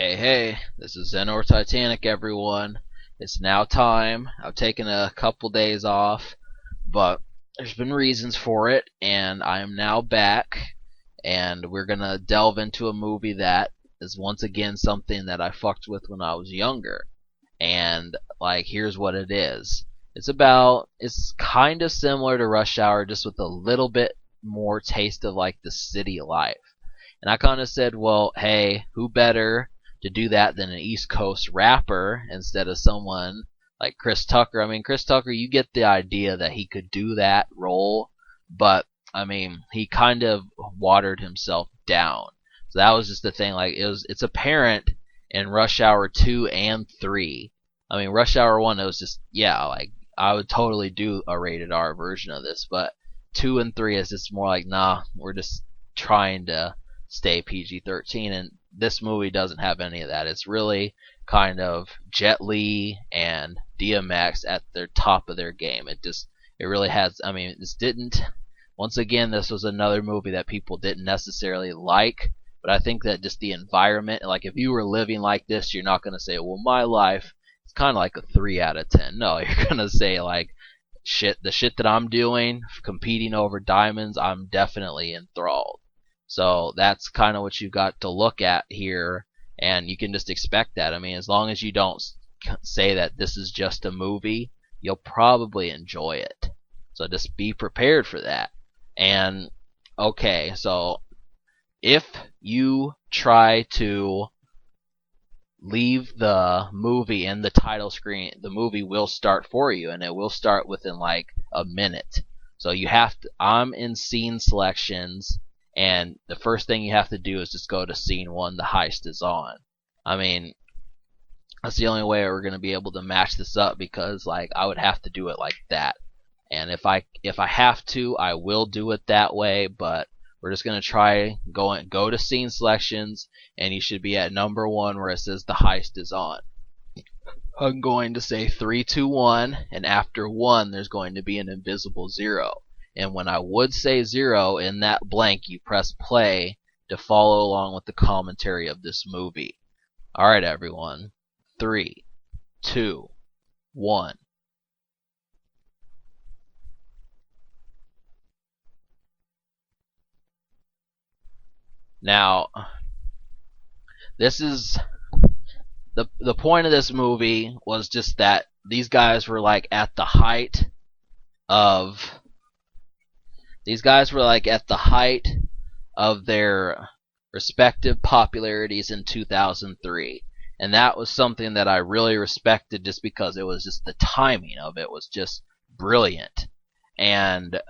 Hey, hey, this is Zen or Titanic, everyone. It's now time. I've taken a couple days off, but there's been reasons for it, and I am now back, and we're gonna delve into a movie that is once again something that I fucked with when I was younger. And, here's what it is. It's kind of similar to Rush Hour, just with a little bit more taste of, the city life. And I kind of said, well, hey, who better to do that than an East Coast rapper instead of someone like Chris Tucker? I mean, Chris Tucker, you get the idea that he could do that role, but I mean, he kind of watered himself down. So that was just the thing. It's apparent in Rush Hour 2 and 3. I mean, Rush Hour 1, it was just, yeah, I would totally do a rated R version of this, but 2 and 3 is just more like, nah, we're just trying to stay PG-13, and this movie doesn't have any of that. It's really kind of Jet Li and DMX at their top of their game. It really has. I mean, this didn't. Once again, this was another movie that people didn't necessarily like, but I think that just the environment, like if you were living like this, you're not gonna say, well, my life is kind of like a 3 out of 10. No, you're gonna say the shit that I'm doing, competing over diamonds, I'm definitely enthralled. So that's kind of what you got to look at here, and you can just expect that. I mean, as long as you don't say that this is just a movie, you'll probably enjoy it. So just be prepared for that. And okay, so if you try to leave the movie in the title screen, the movie will start for you, and it will start within a minute. So you have to. I'm in scene selections. And the first thing you have to do is just go to scene 1, the heist is on. I mean, that's the only way we're going to be able to match this up, because I would have to do it like that. And if I have to, I will do it that way, but we're just going to try go to scene selections, and you should be at number 1 where it says the heist is on. I'm going to say 3, 2, 1, and after 1 there's going to be an invisible 0. And when I would say 0 in that blank, you press play to follow along with the commentary of this movie. Alright, everyone. 3, 2, 1. Now, this is the point of this movie was just that these guys were at the height of their respective popularities in 2003. And that was something that I really respected, just because it was just the timing of it was just brilliant. And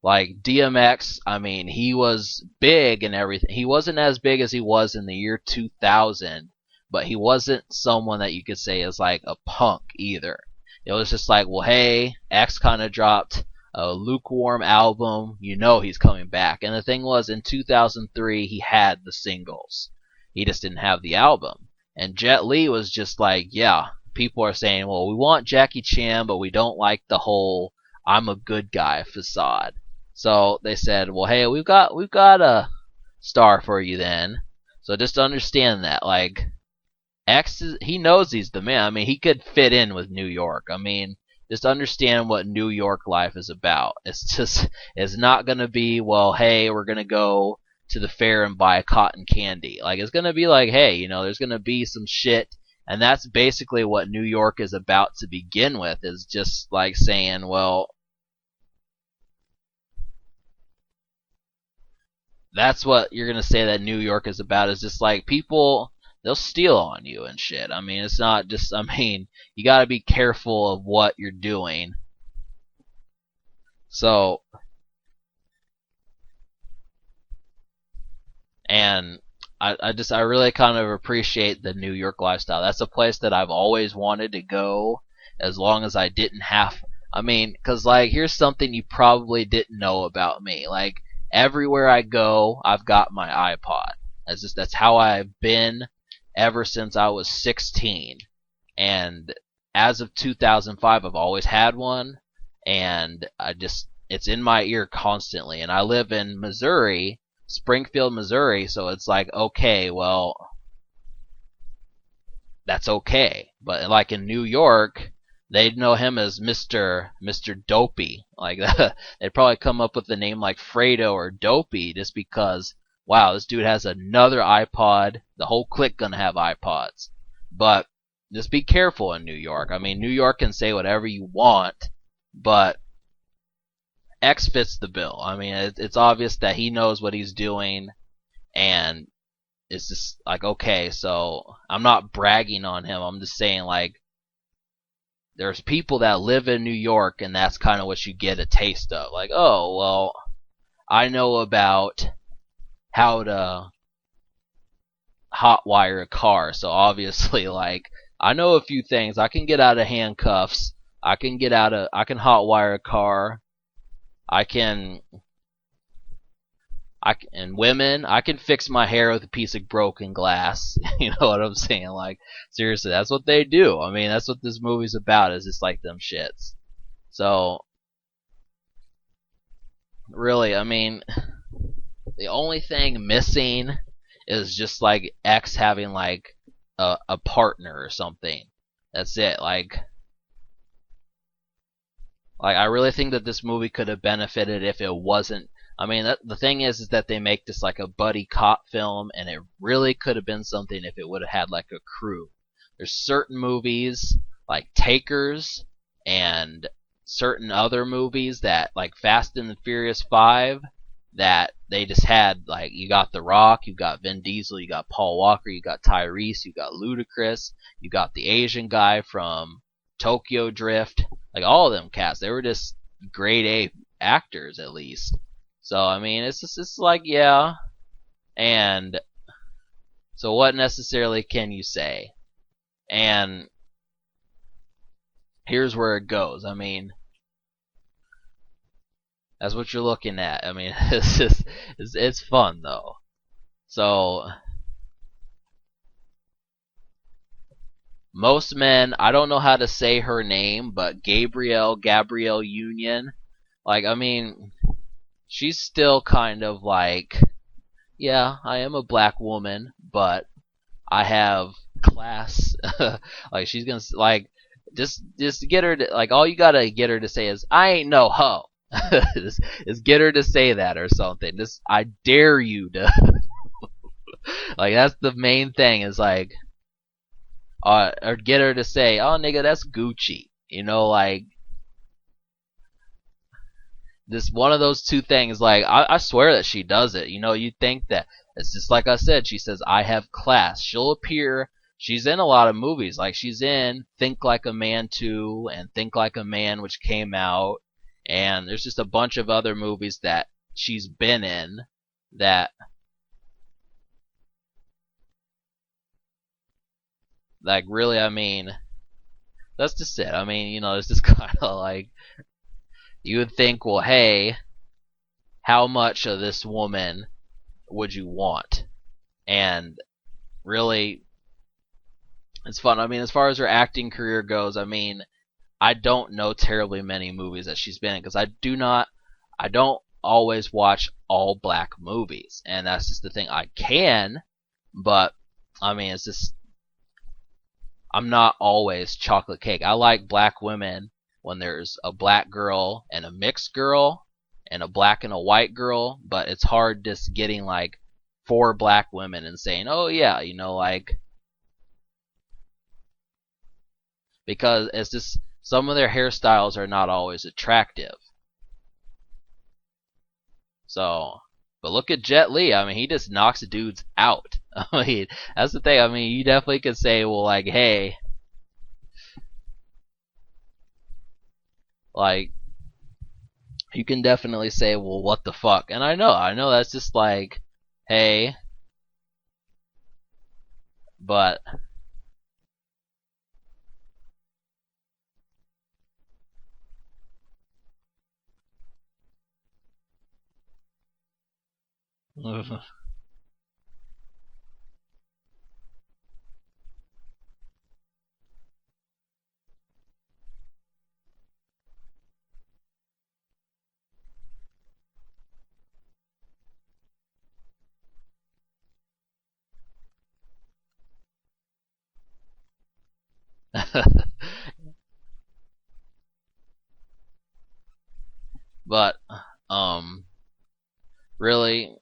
DMX, I mean, he was big and everything. He wasn't as big as he was in the year 2000, but he wasn't someone that you could say is a punk either. It was just well, hey, X kind of dropped a lukewarm album, he's coming back. And the thing was, in 2003, he had the singles. He just didn't have the album. And Jet Li was just yeah, people are saying, well, we want Jackie Chan, but we don't like the whole I'm a good guy facade. So they said, well, hey, we've got a star for you then. So just understand that, X he knows he's the man. I mean, he could fit in with New York. I mean, just understand what New York life is about. It's not going to be, well, hey, we're going to go to the fair and buy cotton candy. It's going to be hey, there's going to be some shit. And that's basically what New York is about to begin with, is just saying, well, that's what you're going to say that New York is about, is just people, they'll steal on you and shit. I mean, it's not just, I mean, you gotta be careful of what you're doing. So, and I really kind of appreciate the New York lifestyle. That's a place that I've always wanted to go, as long as I didn't have, I mean, cause here's something you probably didn't know about me. Everywhere I go, I've got my iPod. That's how I've been ever since I was 16. And as of 2005, I've always had one, and it's in my ear constantly. And I live in Missouri, Springfield, Missouri, so it's okay, well, that's okay. But like in New York, they'd know him as Mister Dopey. Like they'd probably come up with a name like Fredo or Dopey just because wow, this dude has another iPod. The whole clique gonna have iPods. But just be careful in New York. I mean, New York can say whatever you want, but X fits the bill. I mean, it's obvious that he knows what he's doing, and it's just like, okay, so I'm not bragging on him. I'm just saying, like, there's people that live in New York, and that's kind of what you get a taste of. Like, oh, well, I know about how to hotwire a car, so obviously, like, I know a few things. I can get out of handcuffs. I can hotwire a car. I can and women, I can fix my hair with a piece of broken glass. You know what I'm saying? Like, seriously, that's what they do. I mean, that's what this movie's about, is just like them shits. So, really, I mean, the only thing missing is just like X having like a partner or something. That's it. Like I really think that this movie could have benefited if it wasn't. I mean, the thing is that they make this like a buddy cop film, and it really could have been something if it would have had like a crew. There's certain movies like Takers and certain other movies that like Fast and the Furious 5 that they just had like you got The Rock, you got Vin Diesel, you got Paul Walker, you got Tyrese, you got Ludacris, you got the Asian guy from Tokyo Drift, like all of them cast. They were just grade A actors at least. So I mean, it's like yeah, and so what necessarily can you say? And here's where it goes. I mean, that's what you're looking at. I mean, it's fun though. So most men, I don't know how to say her name, but Gabrielle Union. Like I mean, she's still kind of like, yeah, I am a black woman, but I have class. Like she's gonna like just get her to, like all you gotta get her to say is I ain't no hoe. Just get her to say that or something. Just I dare you to like that's the main thing is like or get her to say oh nigga that's Gucci. You know like this one of those two things like I swear that she does it. You know you think that it's just like I said, she says I have class. She'll appear, she's in a lot of movies, like she's in Think Like a Man 2 and Think Like a Man, which came out, and there's just a bunch of other movies that she's been in that like really I mean that's just it. I mean you know it's just kind of like you would think well hey how much of this woman would you want? And really, it's fun. I mean, as far as her acting career goes, I mean, I don't know terribly many movies that she's been in because I don't always watch all black movies, and that's just the thing. I can, but I mean, it's just I'm not always chocolate cake. I like black women when there's a black girl and a mixed girl and a black and a white girl, but it's hard just getting like four black women and saying, "Oh yeah, you know like because it's just some of their hairstyles are not always attractive." So, but look at Jet Li. I mean, he just knocks dudes out. I mean, that's the thing. I mean, you definitely could say, well, like, hey, like, you can definitely say, well, what the fuck? And I know that's just like, hey, but But um, really,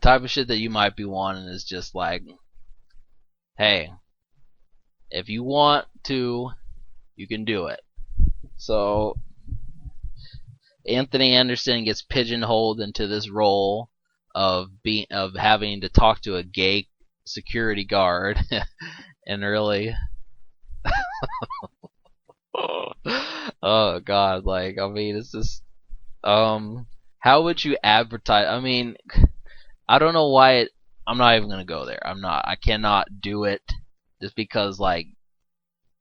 type of shit that you might be wanting is just like, hey, if you want to, you can do it. So Anthony Anderson gets pigeonholed into this role of having to talk to a gay security guard, and really, oh god, like I mean, it's just how would you advertise? I mean, I don't know why I'm not even gonna go there. I'm not. I cannot do it just because like,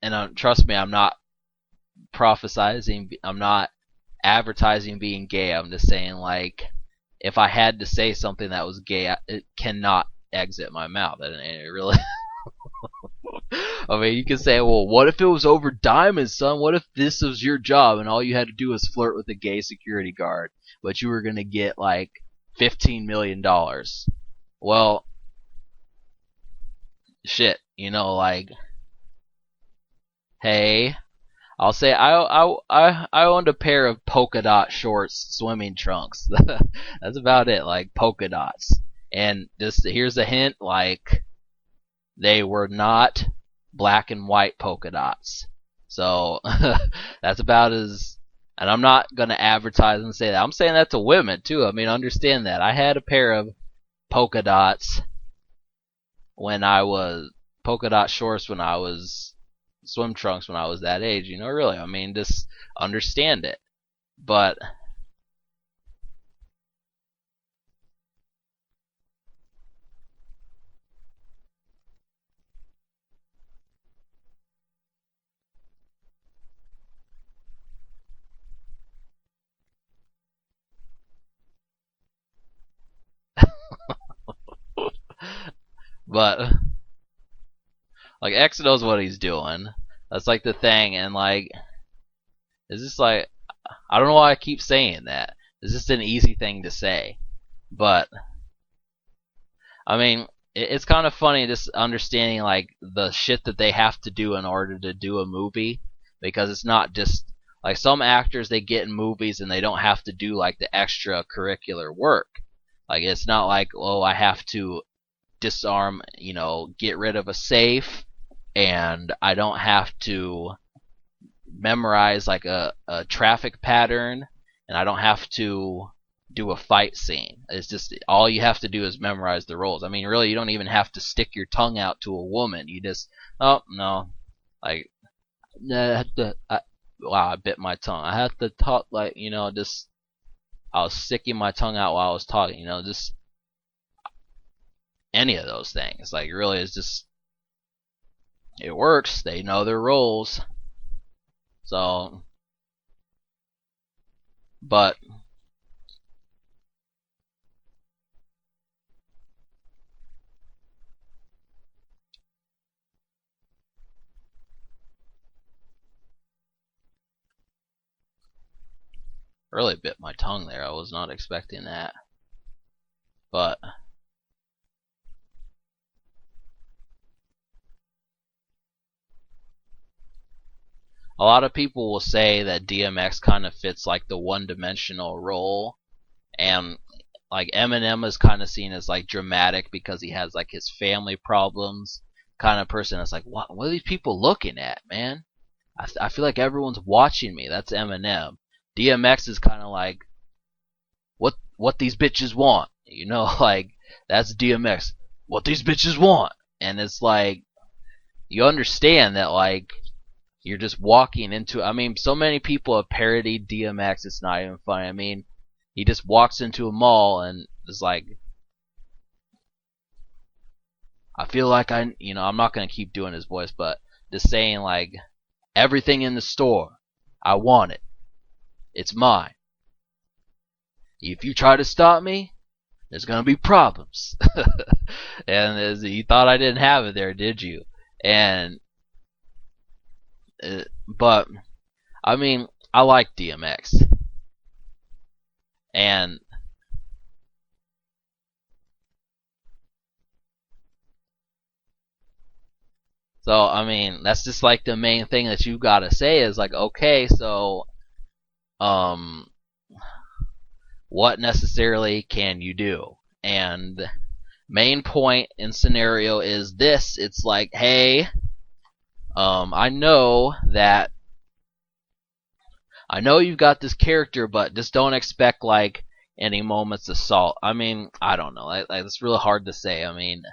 and trust me, I'm not prophesizing. I'm not advertising being gay. I'm just saying like, if I had to say something that was gay, it cannot exit my mouth, and it really. I mean, you can say, well, what if it was over diamonds, son? What if this was your job and all you had to do was flirt with a gay security guard, but you were gonna get like $15 million? Well, shit, like, hey, I'll say I owned a pair of polka dot shorts swimming trunks. That's about it, like polka dots. And just here's a hint, like they were not black and white polka dots. So that's about as. And I'm not gonna advertise and say that. I'm saying that to women too. I mean, understand that I had a pair of polka dots when I was polka dot shorts when I was swim trunks when I was that age. Really. I mean, just understand it. But but like X knows what he's doing. That's like the thing, and like it's just like I don't know why I keep saying that. It's just an easy thing to say, but I mean it's kind of funny just understanding like the shit that they have to do in order to do a movie, because it's not just like some actors they get in movies and they don't have to do like the extracurricular work. Like it's not like, oh, I have to disarm, get rid of a safe, and I don't have to memorize like a traffic pattern, and I don't have to do a fight scene. It's just all you have to do is memorize the roles. I mean, really, you don't even have to stick your tongue out to a woman. You just, oh no, like, nah, I have to, wow, I bit my tongue. I have to talk like, just I was sticking my tongue out while I was talking. Just any of those things. Like, really, it's just it works. They know their roles. So, but really bit my tongue there. I was not expecting that. But a lot of people will say that DMX kind of fits like the one-dimensional role, and like Eminem is kind of seen as like dramatic because he has like his family problems kind of person. It's like, what are these people looking at, man? I feel like everyone's watching me. That's Eminem. DMX is kind of like what these bitches want, like that's DMX. What these bitches want, and it's like you understand that like you're just walking into. I mean, so many people have parodied DMX. It's not even funny. I mean, he just walks into a mall and is like, I feel like I'm not gonna keep doing his voice, but just saying like everything in the store, I want it. It's mine. If you try to stop me, there's gonna be problems. And you thought I didn't have it there, did you? And but I mean, I like DMX, and So I mean, that's just like the main thing that you gotta say is like, okay, so um, what necessarily can you do? And main point in scenario is this: it's like, hey, I know that I know you've got this character, but just don't expect like any moments of salt. I mean, I don't know. Like it's really hard to say. I mean,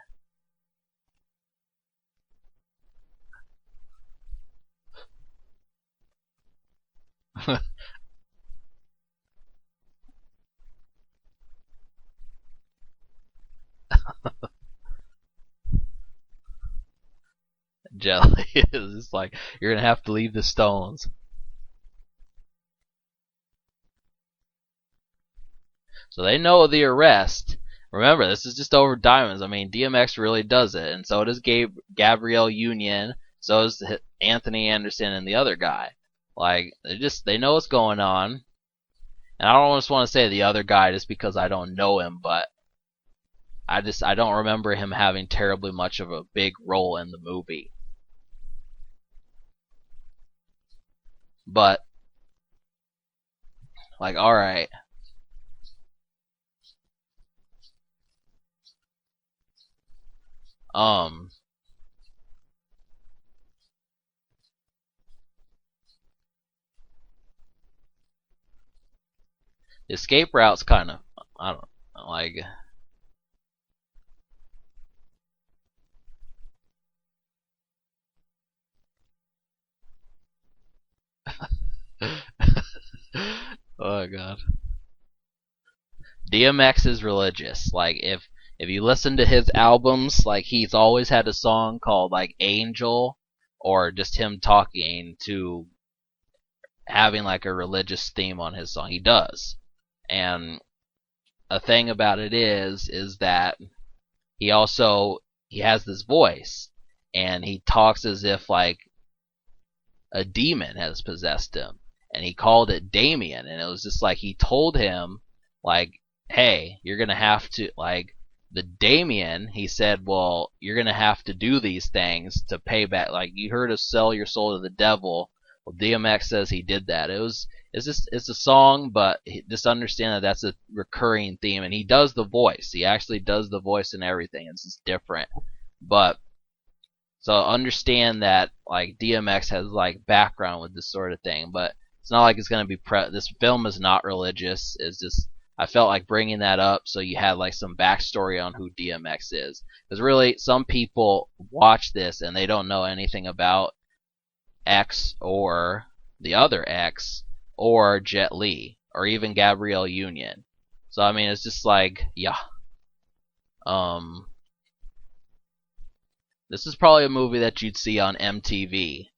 jelly is just like you're gonna have to leave the stones. So they know the arrest. Remember, this is just over diamonds. I mean, DMX really does it, and so does Gabrielle Union. So does Anthony Anderson and the other guy. Like they know what's going on. And I don't just want to say the other guy just because I don't know him, but I don't remember him having terribly much of a big role in the movie. But like, all right, um, the escape route's kind of I don't like. Oh god. DMX is religious. Like if you listen to his albums, like he's always had a song called like Angel, or just him talking to having like a religious theme on his song. He does. And a thing about it is that he also he has this voice and he talks as if like a demon has possessed him, and he called it Damien, and it was just like he told him like, hey, you're gonna have to like the Damien. He said, well, you're gonna have to do these things to pay back. Like you heard of sell your soul to the devil. Well, DMX says he did that. It's a song, but just understand that that's a recurring theme, and he does the voice. He actually does the voice and everything. It's just different, but so understand that like DMX has like background with this sort of thing, but it's not like it's gonna be this film is not religious. It's just I felt like bringing that up so you had like some backstory on who DMX is, because really some people watch this and they don't know anything about X or the other X or Jet Li or even Gabrielle Union. So I mean it's just like yeah, um, this is probably a movie that you'd see on MTV.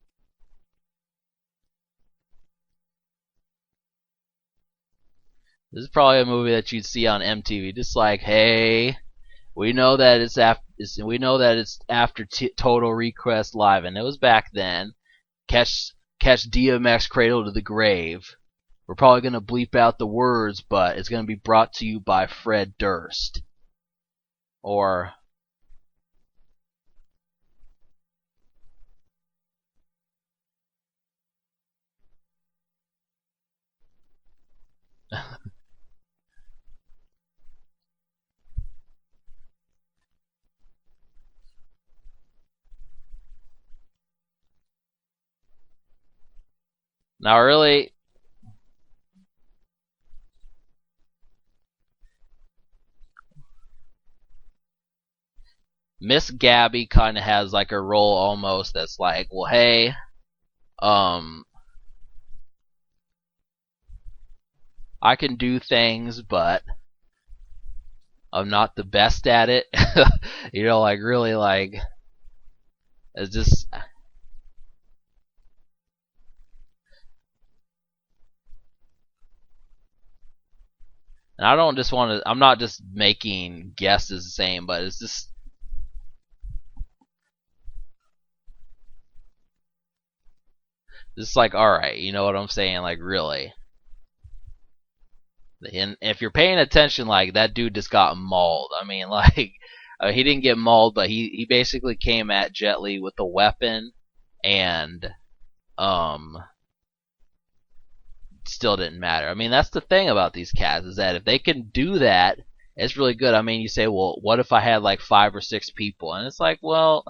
This is probably a movie that you'd see on MTV. Just like, hey, we know that it's after Total Request Live, and it was back then. Catch DMX Cradle to the Grave. We're probably gonna bleep out the words, but it's gonna be brought to you by Fred Durst. Or now, really, Miss Gabby kind of has like a role almost that's like, well, hey, um, I can do things, but I'm not the best at it. You know, like really, like it's just. And I don't just want to. I'm not just making guesses the same, but it's just. It's like, all right, you know what I'm saying? Like, really. And if you're paying attention, like that dude just got mauled. I mean, like, He didn't get mauled, but he basically came at Jet Li with a weapon, and um still didn't matter. I mean, that's the thing about these cats is that if they can do that, it's really good. I mean, you say, well, what if I had like 5 or 6 people? And it's like, well,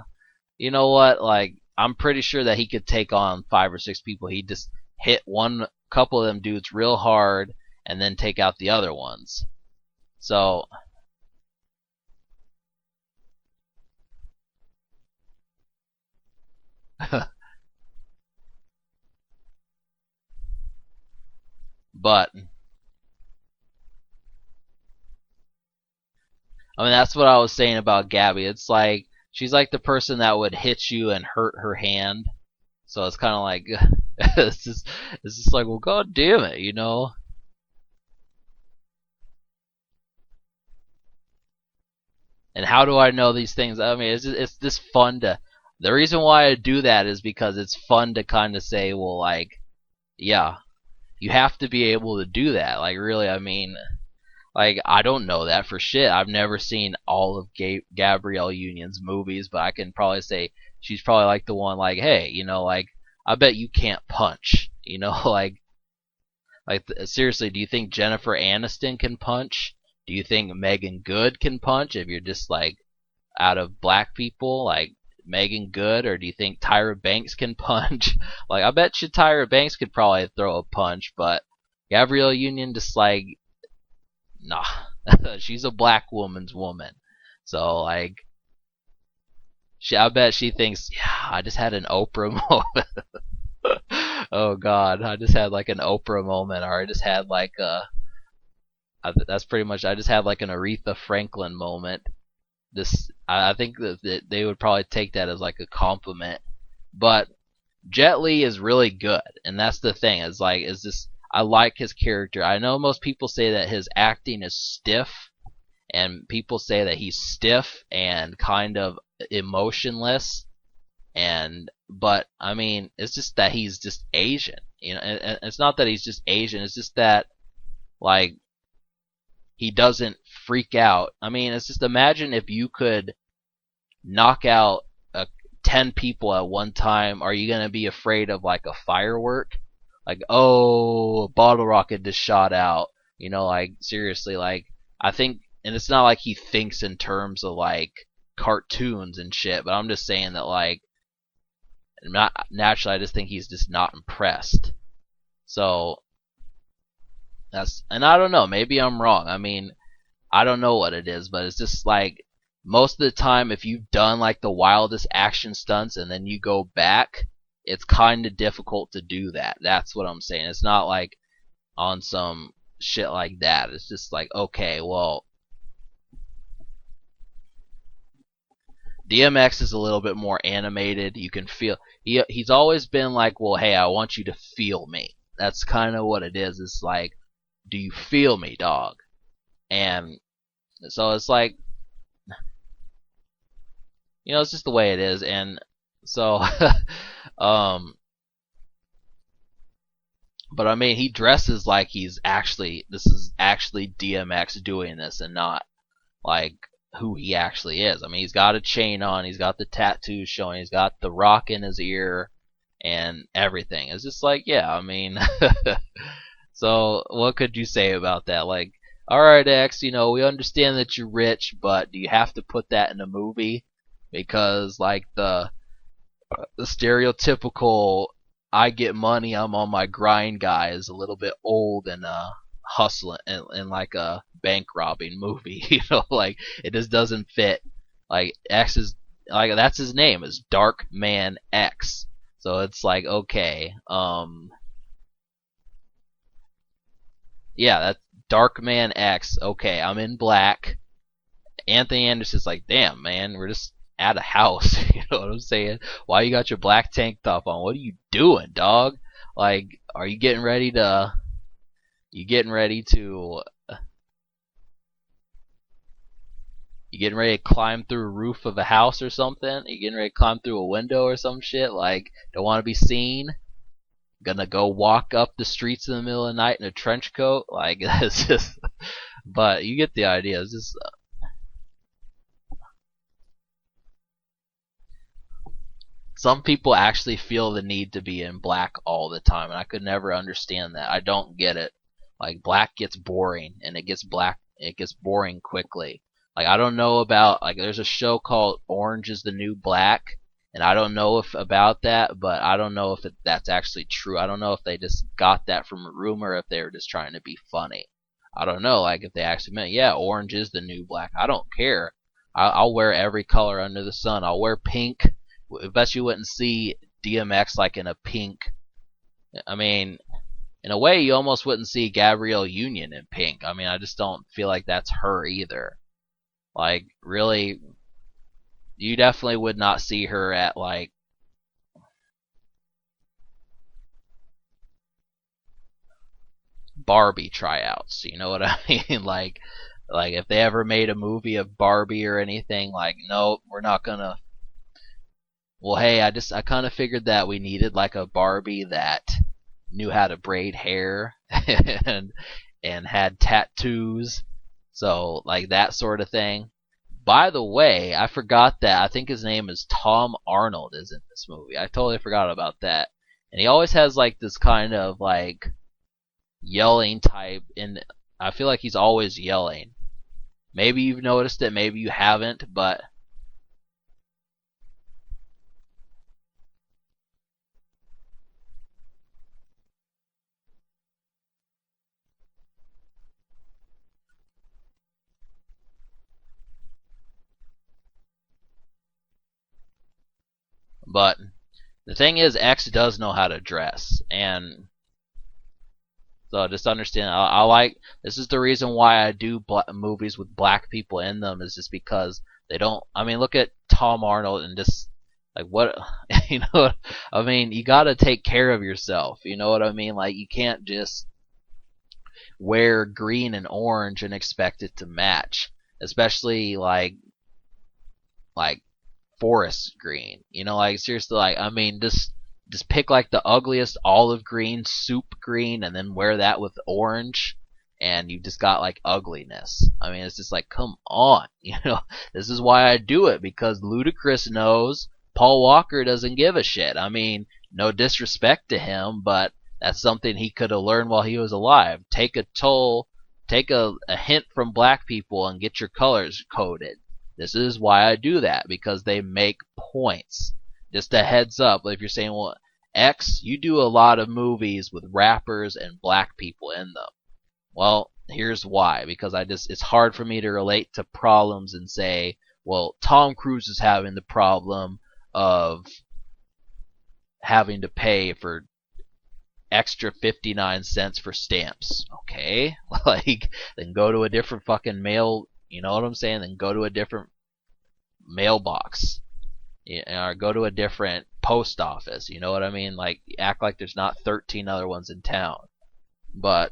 you know what? Like, I'm pretty sure that he could take on 5 or 6 people. He just hit one couple of them dudes real hard and then take out the other ones. So, but I mean, that's what I was saying about Gabby. It's like she's like the person that would hit you and hurt her hand. So it's kind of like it's just like, well, god damn it, you know. And how do I know these things? I mean, it's just fun to. The reason why I do that is because it's fun to kind of say, well, like, yeah, you have to be able to do that. Like, really, I mean, like, I don't know that for shit. I've never seen all of Gabrielle Union's movies, but I can probably say she's probably like the one, like, hey, you know, like, I bet you can't punch, you know, like seriously, do you think Jennifer Aniston can punch? Do you think Megan Good can punch if you're just like out of black people, like Megan Good, or do you think Tyra Banks can punch? Like, I bet you Tyra Banks could probably throw a punch, but Gabrielle Union just like, nah. She's a black woman's woman. So like, I bet she thinks, yeah, I just had an Oprah moment. Oh god, I just had like an Oprah moment, or I just had like that's pretty much, I just had like an Aretha Franklin moment. This, I think that they would probably take that as like a compliment. But Jet Li is really good, and that's the thing. Is like, is this? I like his character. I know most people say that his acting is stiff, and people say that he's stiff and kind of emotionless. And but I mean, it's just that he's just Asian, you know. And it's not that he's just Asian. It's just that like he doesn't freak out. I mean, it's just, imagine if you could knock out 10 people at one time. Are you going to be afraid of like a firework? Like, oh, a bottle rocket just shot out. You know, like, seriously, like, I think, and it's not like he thinks in terms of like cartoons and shit, but I'm just saying that, like, not naturally, I just think he's just not impressed. So, that's, and I don't know, maybe I'm wrong. I mean, I don't know what it is, but it's just like, most of the time, if you've done like the wildest action stunts and then you go back, it's kind of difficult to do that. That's what I'm saying. It's not like on some shit like that. It's just like, okay, well, DMX is a little bit more animated. You can feel, he's always been like, well, hey, I want you to feel me. That's kind of what it is. It's like, do you feel me, dog? And so it's like, you know, it's just the way it is. And so um but I mean, he dresses like he's actually, this is actually DMX doing this and not like who he actually is. I mean, he's got a chain on, he's got the tattoos showing, he's got the rock in his ear and everything. It's just like, yeah, I mean, so what could you say about that? Like, alright, X, you know, we understand that you're rich, but do you have to put that in a movie? Because like the stereotypical I get money, I'm on my grind guy is a little bit old and hustling and like a bank robbing movie. You know, like, it just doesn't fit. Like, X is like, that's his name, is Dark Man X. So it's like, okay, yeah, that's Dark Man X. Okay, I'm in black. Anthony Anderson's like, damn, man, we're just at a house. You know what I'm saying? Why you got your black tank top on? What are you doing, dog? Like, are you getting ready to? You getting ready to? You getting ready to climb through a roof of a house or something? You getting ready to climb through a window or some shit? Like, don't want to be seen? Gonna go walk up the streets in the middle of the night in a trench coat? Like, that's just. But you get the idea. It's just Some people actually feel the need to be in black all the time, and I could never understand that. I don't get it. Like black gets boring, and it gets boring quickly. Like I don't know about like there's a show called Orange is the New Black, and I don't know if about that, but I don't know if that's actually true. I don't know if they just got that from a rumor, or if they were just trying to be funny. I don't know, like if they actually meant, yeah, orange is the new black. I don't care. I'll wear every color under the sun. I'll wear pink. I bet you wouldn't see DMX like in a pink. I mean, in a way, you almost wouldn't see Gabrielle Union in pink. I mean, I just don't feel like that's her either. Like, really, you definitely would not see her at like Barbie tryouts. You know what I mean? Like if they ever made a movie of Barbie or anything, like, no, we're not gonna. Well, hey, I kind of figured that we needed like a Barbie that knew how to braid hair and had tattoos, so like that sort of thing. By the way, I forgot that I think his name is Tom Arnold is in this movie. I totally forgot about that. And he always has like this kind of like yelling type, and I feel like he's always yelling. Maybe you've noticed it, maybe you haven't, but the thing is, X does know how to dress, and so just understand. I like this is the reason why I do movies with black people in them is just because they don't. I mean, look at Tom Arnold and just like what you know. I mean, you got to take care of yourself. You know what I mean? Like you can't just wear green and orange and expect it to match, especially like forest green. You know, like seriously, like I mean, just pick like the ugliest olive green, soup green, and then wear that with orange, and you just got like ugliness. I mean, it's just like, come on, you know. This is why I do it because Ludacris knows Paul Walker doesn't give a shit. I mean, no disrespect to him, but that's something he could have learned while he was alive. Take a hint from black people and get your colors coded. This is why I do that, because they make points. Just a heads up, if you're saying, well, X, you do a lot of movies with rappers and black people in them. Well, here's why. Because it's hard for me to relate to problems and say, well, Tom Cruise is having the problem of having to pay for extra 59 cents for stamps. Okay? Like, then go to a different fucking mail, you know what I'm saying? Then go to a different mailbox. Or go to a different post office. You know what I mean? Like, act like there's not 13 other ones in town. But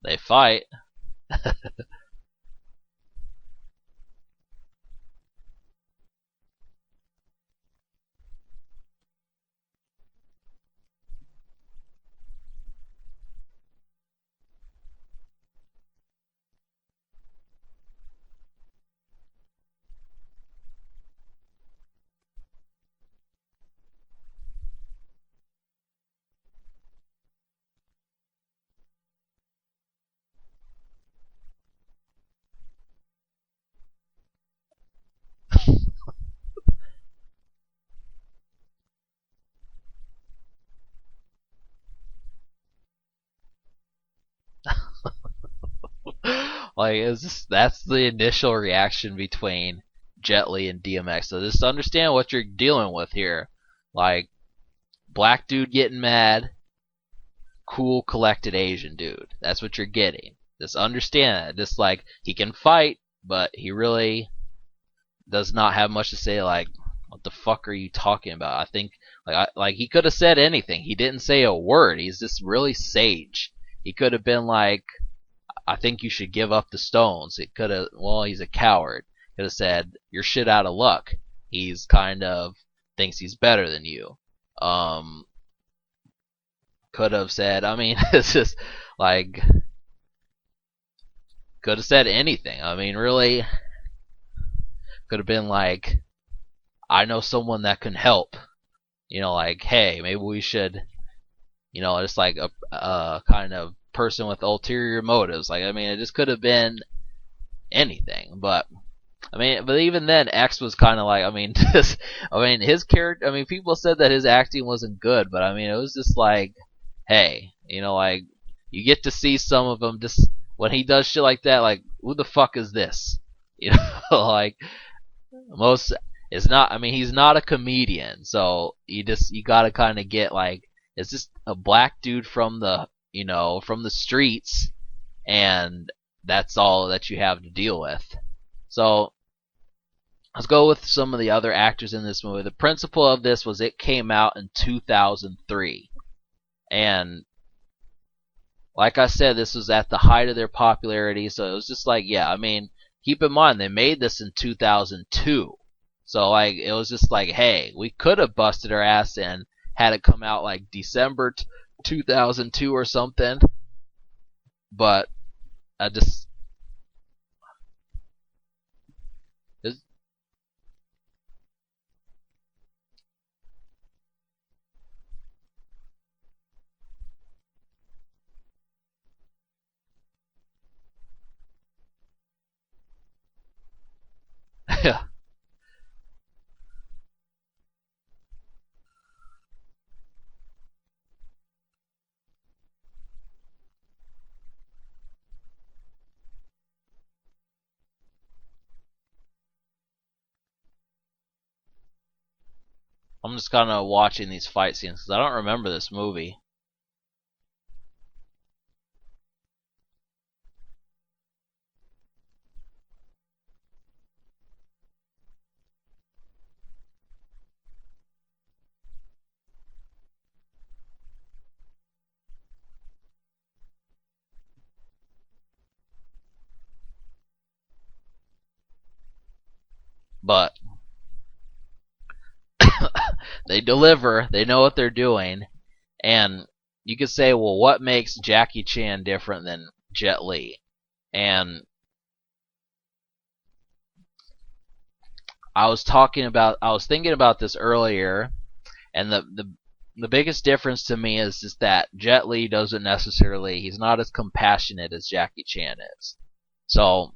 they fight. Like, it's just, that's the initial reaction between Jet Li and DMX. So just understand what you're dealing with here. Like, black dude getting mad, cool, collected Asian dude. That's what you're getting. Just understand that. Just like he can fight, but he really does not have much to say. Like, what the fuck are you talking about? I think like he could have said anything. He didn't say a word. He's just really sage. He could have been like, I think you should give up the stones. It could have. Well, he's a coward. Could have said you're shit out of luck. He's kind of thinks he's better than you. Um, could have said. I mean, it's just like could have said anything. I mean, really, could have been like, I know someone that can help. You know, like, hey, maybe we should, you know, just like a kind of person with ulterior motives. Like, I mean, it just could have been anything. But I mean, but even then, X was kind of like, I mean, just, I mean, his character. I mean, people said that his acting wasn't good, but I mean, it was just like, hey, you know, like you get to see some of them just when he does shit like that. Like, who the fuck is this? You know, like most. It's not. I mean, he's not a comedian, so you gotta kind of get like, it's just a black dude from the from the streets, and that's all that you have to deal with. So let's go with some of the other actors in this movie. The principal of this was it came out in 2003, and like I said, this was at the height of their popularity. So it was just like, yeah, I mean, keep in mind they made this in 2002. So like it was just like, hey, we could have busted our ass and had it come out like December 2002 or something, but I just it's, yeah. I'm just kind of watching these fight scenes because I don't remember this movie. But they deliver. They know what they're doing, and you could say, well, what makes Jackie Chan different than Jet Li? And I was thinking about this earlier, and the biggest difference to me is just that Jet Li doesn't necessarily, he's not as compassionate as Jackie Chan is. So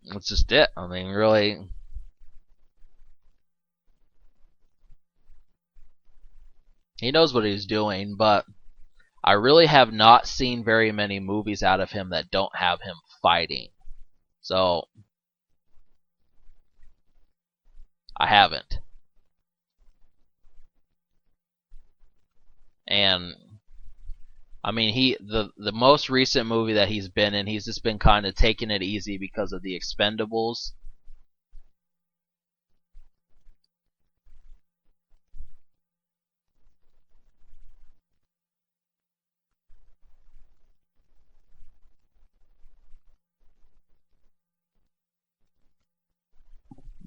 that's just it. I mean, really, he knows what he's doing, but I really have not seen very many movies out of him that don't have him fighting. So I haven't. And I mean, the most recent movie that he's been in, he's just been kind of taking it easy because of the Expendables.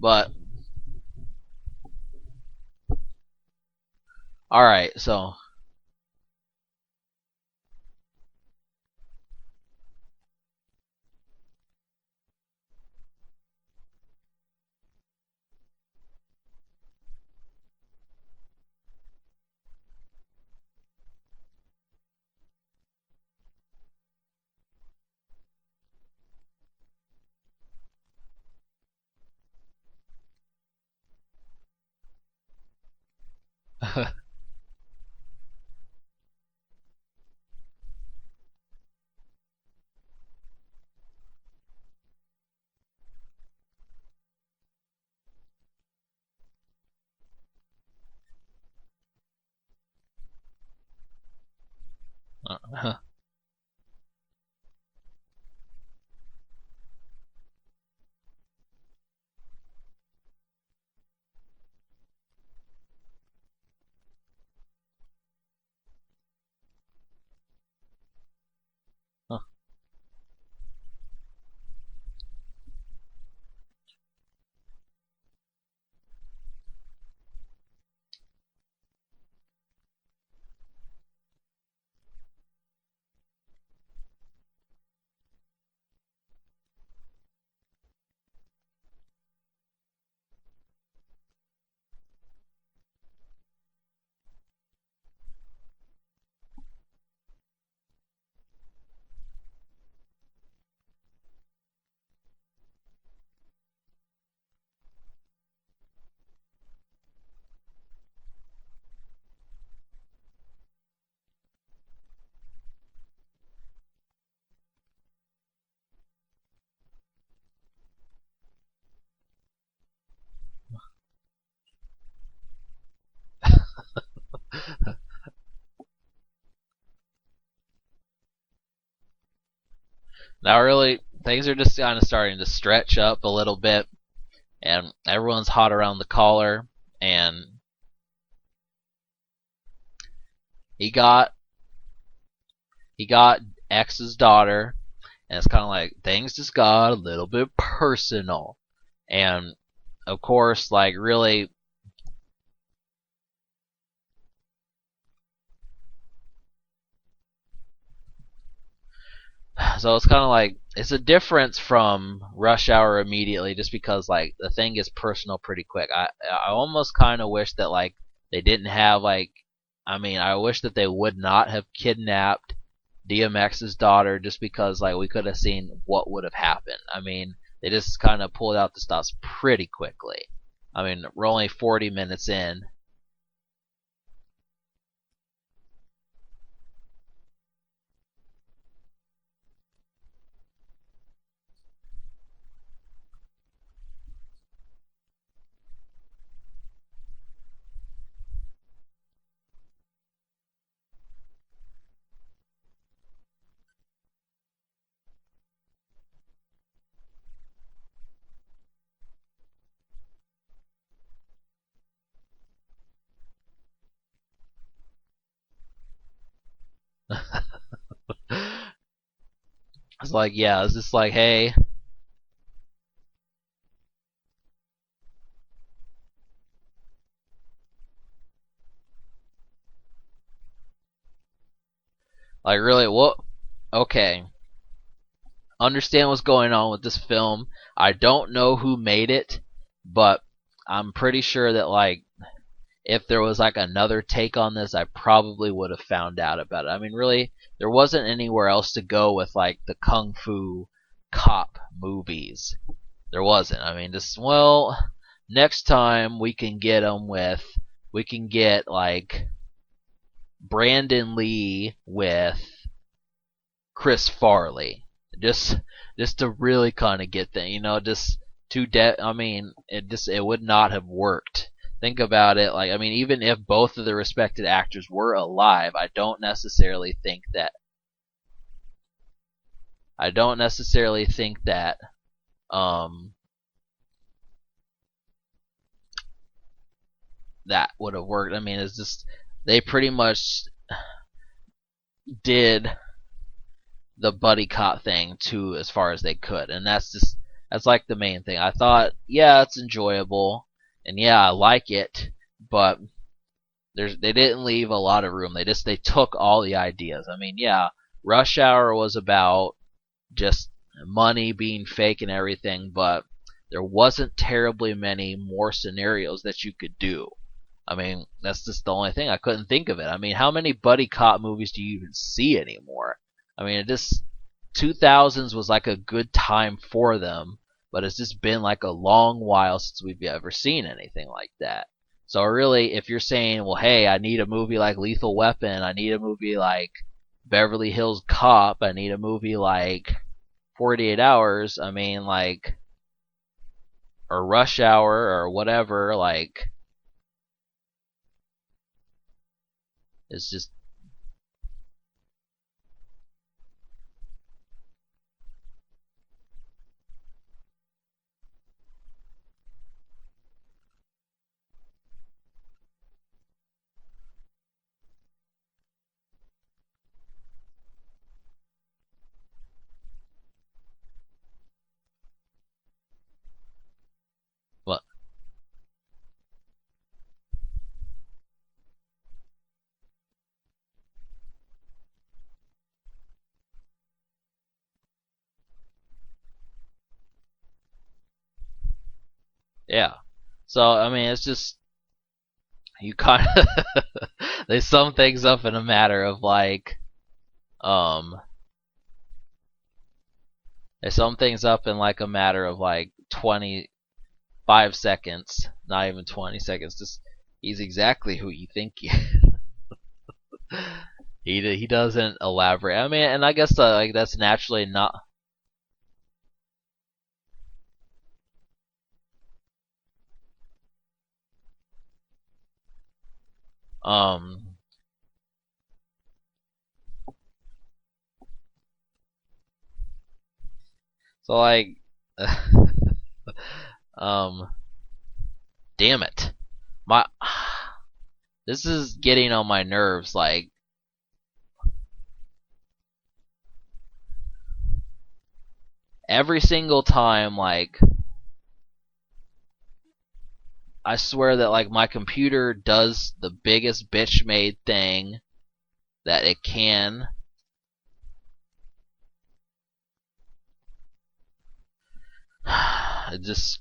But all right, so Now, really, things are just kind of starting to stretch up a little bit, and everyone's hot around the collar. And he got he got X's daughter, and it's kind of like things just got a little bit personal. And of course, like really, so it's kind of like it's a difference from Rush Hour immediately, just because like the thing gets personal pretty quick. I almost kind of wish that like they didn't have like, I mean, I wish that they would not have kidnapped DMX's daughter, just because like we could have seen what would have happened. I mean, they just kind of pulled out the stops pretty quickly. I mean, we're only 40 minutes in. It's like, yeah, it's just like, hey, like really, what? Okay, understand what's going on with this film. I don't know who made it, but I'm pretty sure that like if there was like another take on this, I probably would have found out about it. I mean, really, there wasn't anywhere else to go with like the kung fu cop movies. There wasn't. I mean, just well, next time we can get them with we can get like Brandon Lee with Chris Farley, just just to really kind of get them, just I mean, it would not have worked. Think about it, like I mean, even if both of the respected actors were alive, I don't necessarily think that um that would have worked. I mean, it's just they pretty much did the buddy cop thing to as far as they could, and that's like the main thing. I thought, yeah, it's enjoyable, and yeah, I like it, but they didn't leave a lot of room. They took all the ideas. I mean, yeah, Rush Hour was about just money being fake and everything, but there wasn't terribly many more scenarios that you could do. I mean, that's just the only thing. I couldn't think of it. I mean, how many buddy cop movies do you even see anymore? I mean, it just 2000s was like a good time for them, but it's just been like a long while since we've ever seen anything like that. So really, if you're saying, well, hey, I need a movie like Lethal Weapon, I need a movie like Beverly Hills Cop, I need a movie like 48 Hours, I mean, like, or Rush Hour or whatever, like, it's just Yeah. So I mean, it's just you kind of they sum things up in a matter of like um they sum things up in like a matter of like 25 seconds, not even 20 seconds. Just he's exactly who you think he he doesn't elaborate. I mean, and I guess like that's naturally not um so like um damn it. My this is getting on my nerves like every single time like I swear that like my computer does the biggest bitch made thing that it can. It just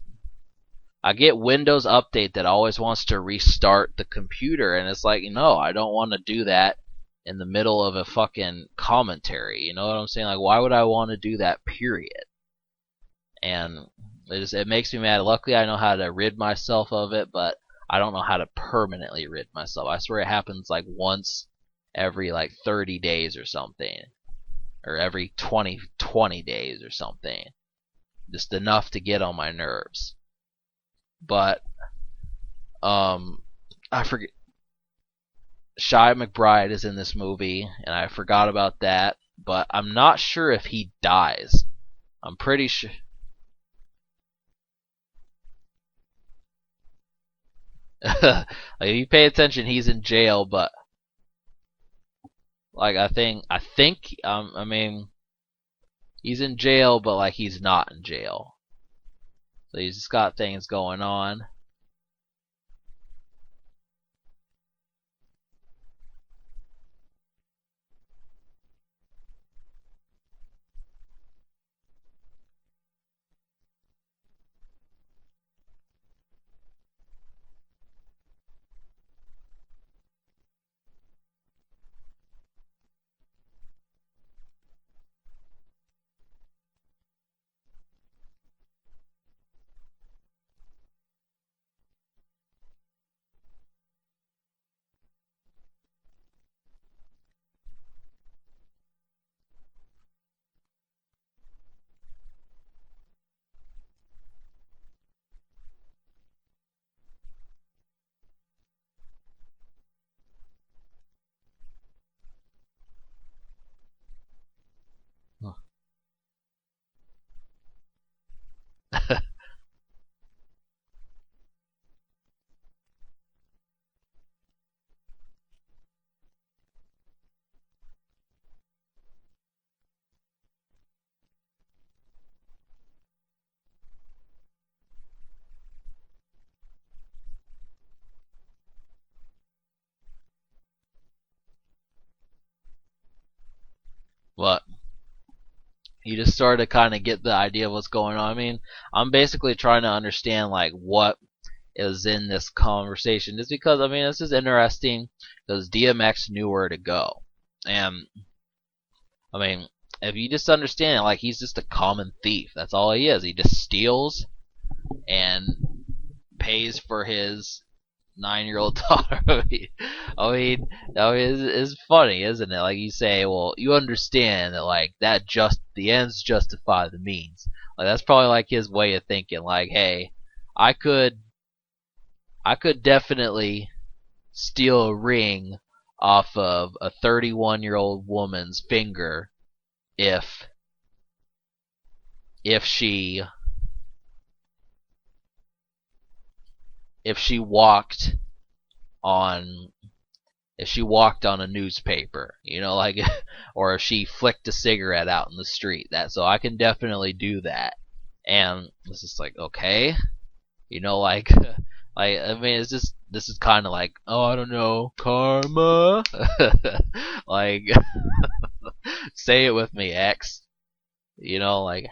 I get Windows Update that always wants to restart the computer, and it's like, no, I don't want to do that in the middle of a fucking commentary. You know what I'm saying? Like, why would I want to do that? Period. And it makes me mad. Luckily, I know how to rid myself of it, but I don't know how to permanently rid myself. I swear it happens like once every like 30 days or something, or every 20 days or something. Just enough to get on my nerves. But I forget. Shy McBride is in this movie, and I forgot about that. But I'm not sure if he dies. I'm pretty sure. Like if you pay attention, he's in jail. But like I mean, he's in jail, but like he's not in jail. So he's just got things going on. But you just start to kind of get the idea of what's going on. I mean, I'm basically trying to understand like what is in this conversation, just because I mean this is interesting because DMX knew where to go, and I mean if you just understand it, like he's just a common thief. That's all he is. He just steals and pays for his 9-year-old daughter. It's funny, isn't it? Like you say, well, you understand that like that just the ends justify the means. Like that's probably like his way of thinking. Like, hey, I could I could definitely steal a ring off of a 31-year-old woman's finger if if she if she walked on if she walked on a newspaper, you know, like or if she flicked a cigarette out in the street. That so I can definitely do that. And it's just like, okay, you know, like like I mean it's just this is kind of like, oh, I don't know, karma. Like say it with me, X. You know, like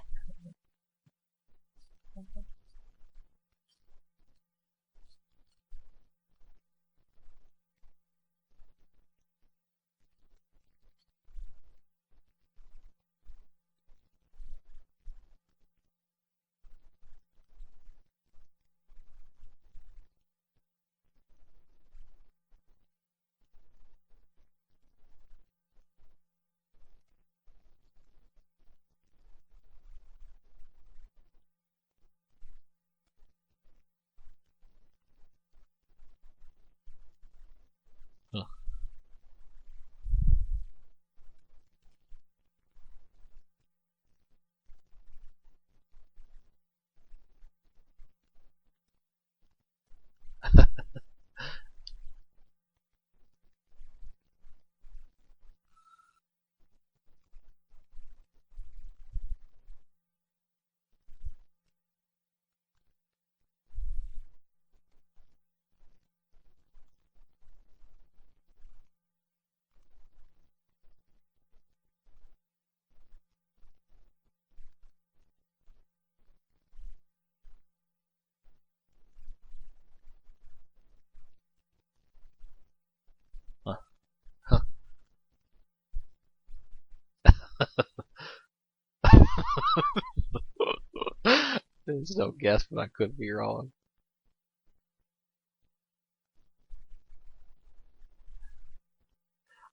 There's no guess, but I could be wrong.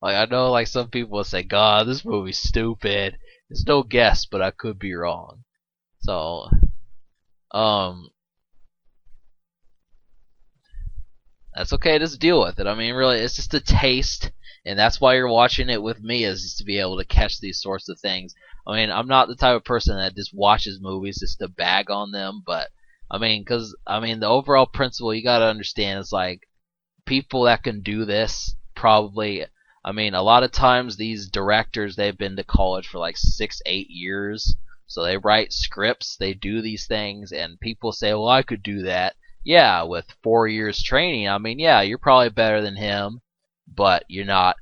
Like I know, like some people will say, "God, this movie's stupid." There's no guess, but I could be wrong. So, um, that's okay. Just deal with it. I mean, really, it's just a taste, and that's why you're watching it with me, is just to be able to catch these sorts of things. I mean, I'm not the type of person that just watches movies just to bag on them, but I mean, because I mean, the overall principle you gotta understand is like people that can do this probably. I mean, a lot of times these directors, they've been to college for like 6, 8 years, so they write scripts, they do these things, and people say, well, I could do that. Yeah, with 4 years training, I mean, yeah, you're probably better than him, but you're not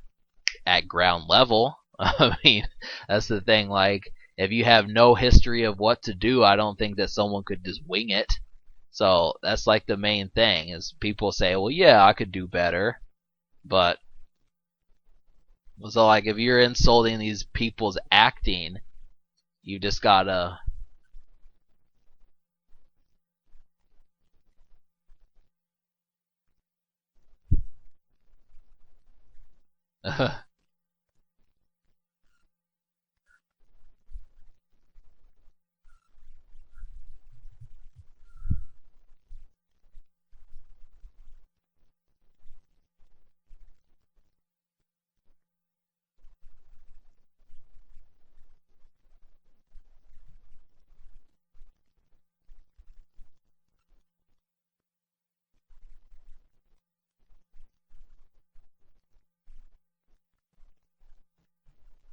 at ground level. I mean, that's the thing. Like, if you have no history of what to do, I don't think that someone could just wing it. So that's like the main thing is people say, well, yeah, I could do better, but so like if you're insulting these people's acting, you just gotta.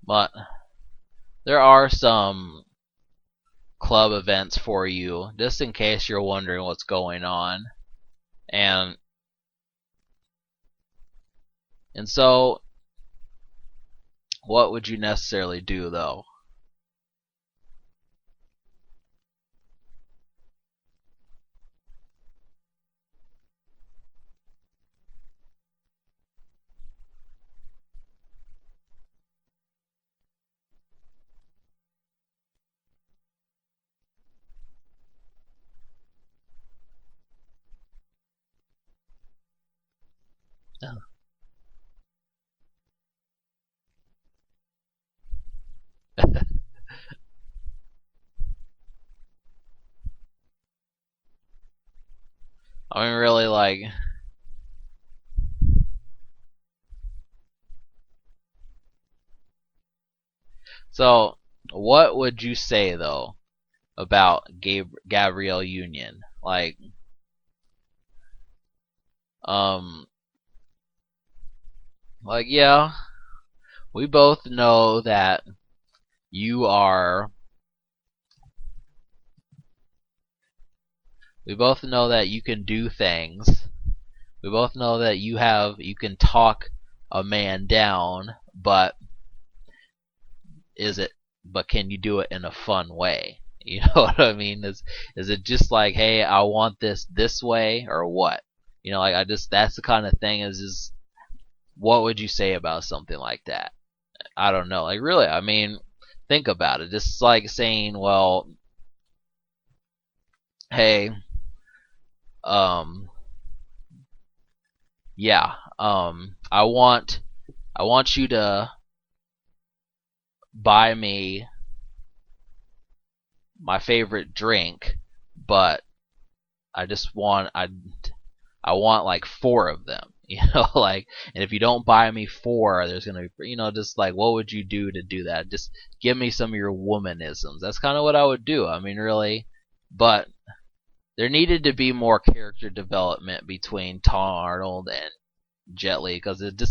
But there are some club events for you, just in case you're wondering what's going on, and so what would you necessarily do though? I mean, really, like, so what would you say though about Gabrielle Union? Um, like, yeah, we both know that you are. We both know that you can do things. We both know that you can talk a man down, but is it but can you do it in a fun way? You know what I mean? Is it just like, hey, I want this way or what? You know, like I just that's the kind of thing is what would you say about something like that? I don't know. Like really, I mean, think about it. Just like saying, well, hey, um yeah, I want you to buy me my favorite drink, but I just want I want like four of them. You know, like, and if you don't buy me four, there's gonna be, just like, what would you do to do that? Just give me some of your womanisms. That's kind of what I would do. I mean, really, but there needed to be more character development between Tom Arnold and Jet Li because it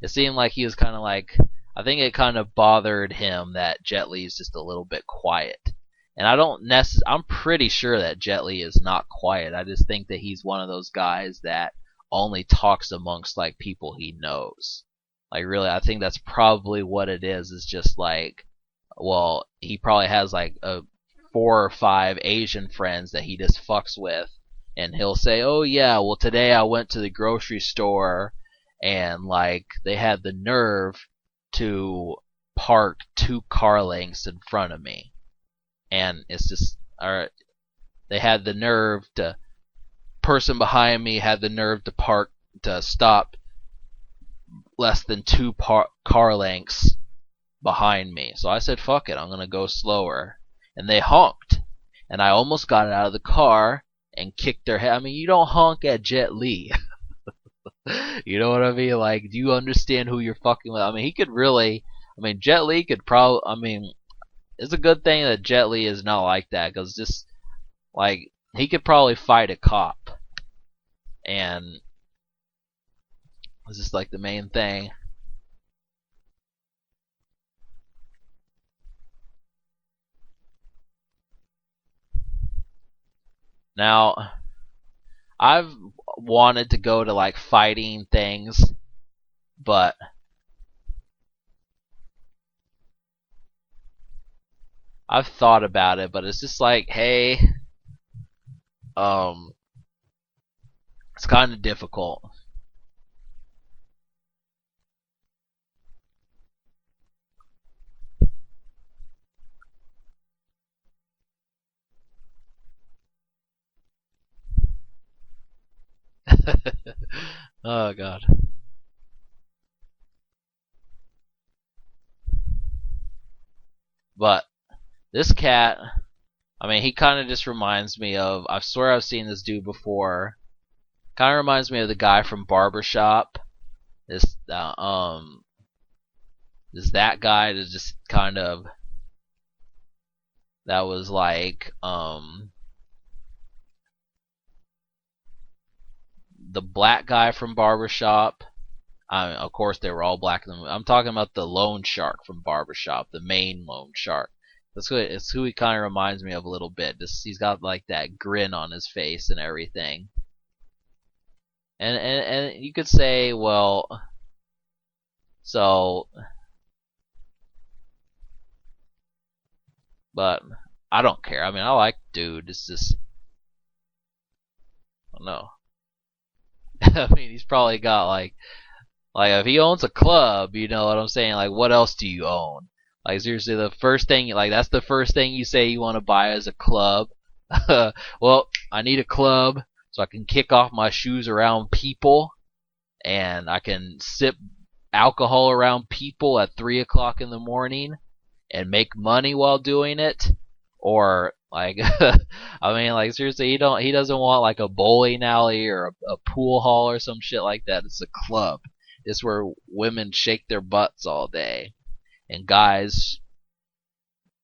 seemed like he was kind of like I think it kind of bothered him that Jet Li is just a little bit quiet. And I'm pretty sure that Jet Li is not quiet. I just think that he's one of those guys that only talks amongst like people he knows. Like really, I think that's probably what it is just like well, he probably has like a 4 or 5 Asian friends that he just fucks with and he'll say, "Oh yeah, well today I went to the grocery store and like they had the nerve to parked 2 car lengths in front of me, and it's just alright. They had the nerve to person behind me had the nerve to stop less than 2 car lengths behind me. So I said, "Fuck it, I'm gonna go slower," and they honked, and I almost got out of the car and kicked their head. I mean, you don't honk at Jet Li. You know what I mean? Like, do you understand who you're fucking with? I mean, he could really. I mean, Jet Li could probably. I mean, it's a good thing that Jet Li is not like that, because just like he could probably fight a cop, and this is like the main thing. Now, I've wanted to go to like fighting things, but I've thought about it, but it's just like, hey, um, it's kind of difficult. Oh god. But this cat, I mean, he kind of just reminds me of. I swear I've seen this dude before. Kind of reminds me of the guy from Barbershop. This, is that guy that just kind of that was like the black guy from Barbershop. I mean, of course, they were all black in the movie. I'm talking about the loan shark from Barbershop, the main loan shark. It's who he kind of reminds me of a little bit. He's got like that grin on his face and everything. And you could say, well, so, but I don't care. I mean, I like dude. It's just, I don't know. I mean, he's probably got like if he owns a club, you know what I'm saying? Like, what else do you own? Like, seriously, the first thing, like, that's the first thing you say you want to buy as a club. Well, I need a club so I can kick off my shoes around people, and I can sip alcohol around people at 3 o'clock in the morning and make money while doing it. Or like, I mean, like, seriously, he doesn't want like a bowling alley or a pool hall or some shit like that. It's a club. It's where women shake their butts all day and guys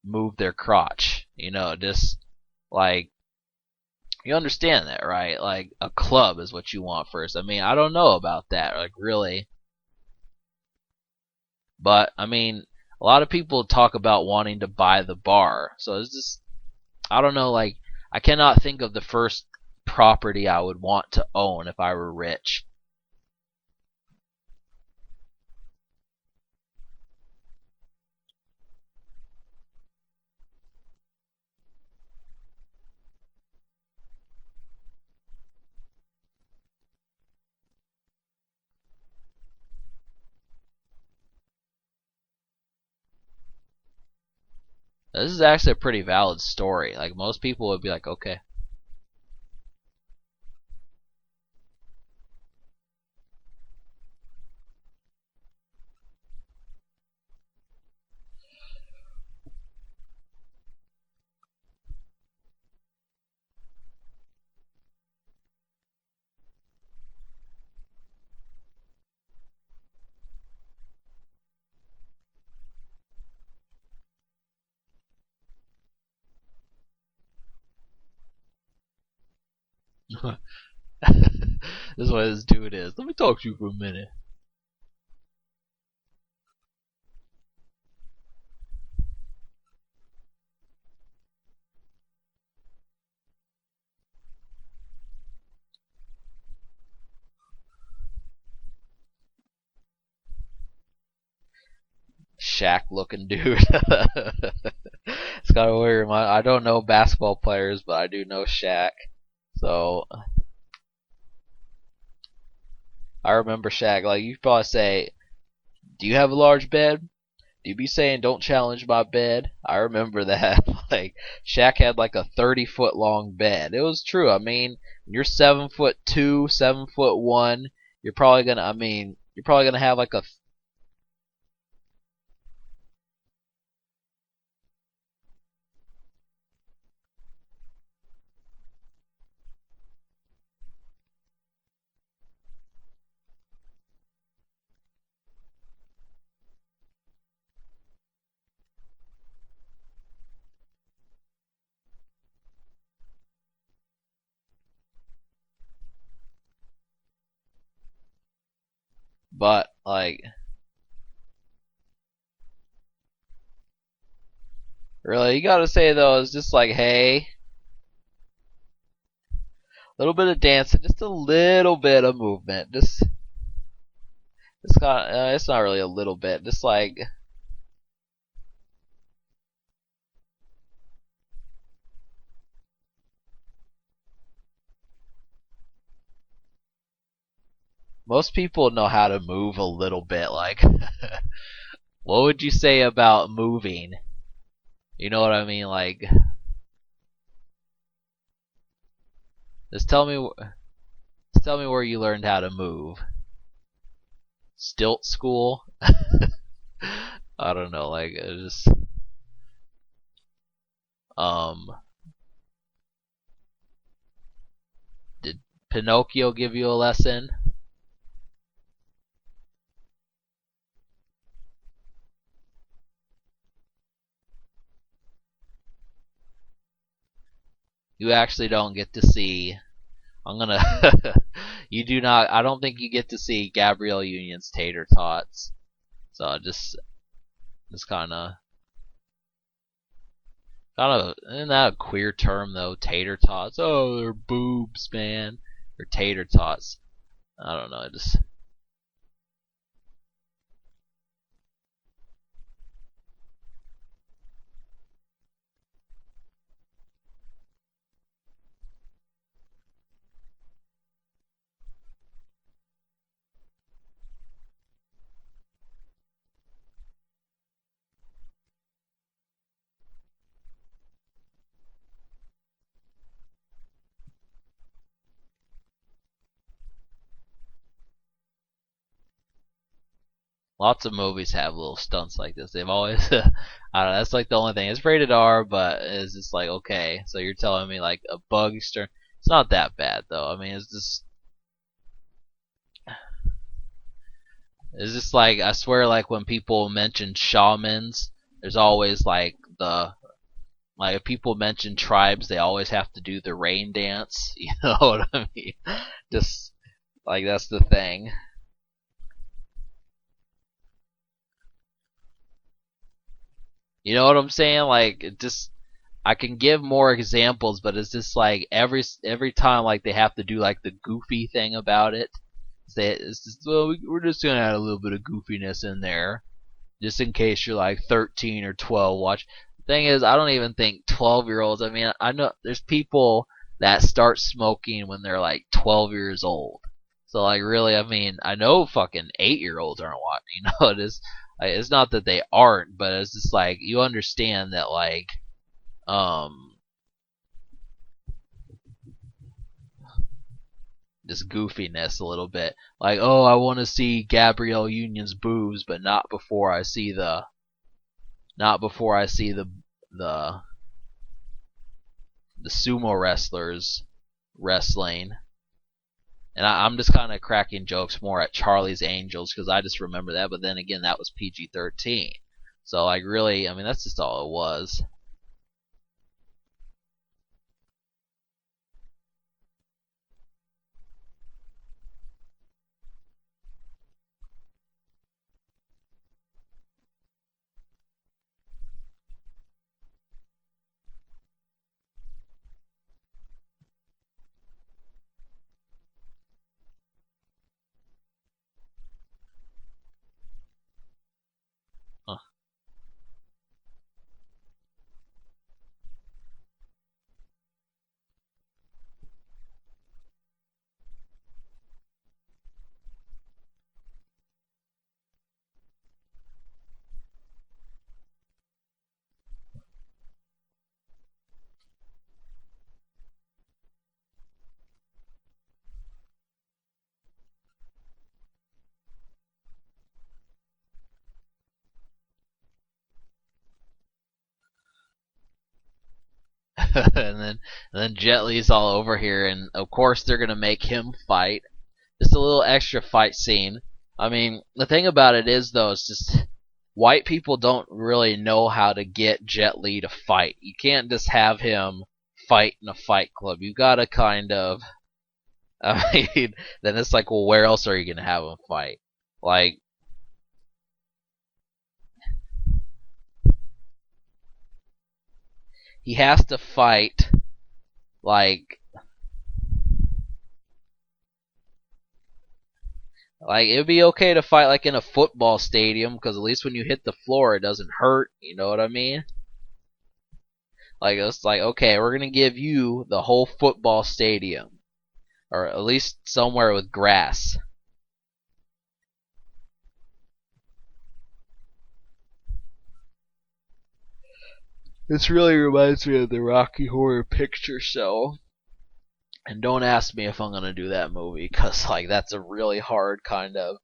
move their crotch. You know, just like, you understand that, right? Like, a club is what you want first. I mean, I don't know about that, like, really. But I mean, a lot of people talk about wanting to buy the bar. So it's just, I don't know, like, I cannot think of the first property I would want to own if I were rich. This is actually a pretty valid story. Like, most people would be like, okay. This is what this dude is. Let me talk to you for a minute. Shaq looking dude. It's kind of weird. I don't know basketball players, but I do know Shaq. So I remember Shaq. Like, you probably say, "Do you have a large bed?" You be saying don't challenge my bed? I remember that. Like Shaq had like a 30-foot long bed. It was true. I mean, when you're 7'2", 7'1", you're probably gonna. I mean, you're probably gonna have like a. But like, really, you gotta say though, it's just like, hey, a little bit of dancing, just a little bit of movement, just. It's not really a little bit. Just like most people know how to move a little bit. Like, what would you say about moving? You know what I mean? Like, just tell me, just tell me where you learned how to move. Stilt school? I don't know. Like, it just um, did Pinocchio give you a lesson? You actually don't get to see. I'm gonna. You do not. I don't think you get to see Gabrielle Union's tater tots. So just kind of, isn't that a queer term though? Tater tots. Oh, they're boobs, man. Or tater tots. I don't know. Just lots of movies have little stunts like this. They've always, I don't know. That's like the only thing. It's rated R, but it's just like okay. So you're telling me like a Bugster? It's not that bad though. I mean, it's just like I swear, like when people mention shamans, there's always like the like if people mention tribes, they always have to do the rain dance. You know what I mean? Just like that's the thing. You know what I'm saying? Like it just I can give more examples, but it's just like every time like they have to do like the goofy thing about it. It's just, well, we're just gonna add a little bit of goofiness in there, just in case you're like 13 or 12. Watch. The thing is, I don't even think 12-year-olds. I mean, I know there's people that start smoking when they're like 12 years old. So like, really, I mean, I know fucking 8-year-olds aren't watching. You know, it's not that they aren't, but it's just like you understand that like um this goofiness a little bit. Like, oh, I want to see Gabrielle Union's boobs, but not before I see the the sumo wrestlers wrestling. And I'm just kind of cracking jokes more at Charlie's Angels because I just remember that. But then again, that was PG-13. So like really, I mean that's just all it was. Huh. and then Jet Li's all over here, and of course they're gonna make him fight. Just a little extra fight scene. I mean, the thing about it is though, it's just white people don't really know how to get Jet Li to fight. You can't just have him fight in a fight club. You gotta kind of, I mean, then it's like, well, where else are you gonna have him fight? Like, he has to fight like it would be okay to fight like in a football stadium because at least when you hit the floor it doesn't hurt. You know what I mean? Like it's like okay, we're gonna give you the whole football stadium, or at least somewhere with grass. This really reminds me of the Rocky Horror Picture Show. And don't ask me if I'm gonna do that movie, cause like that's a really hard kind of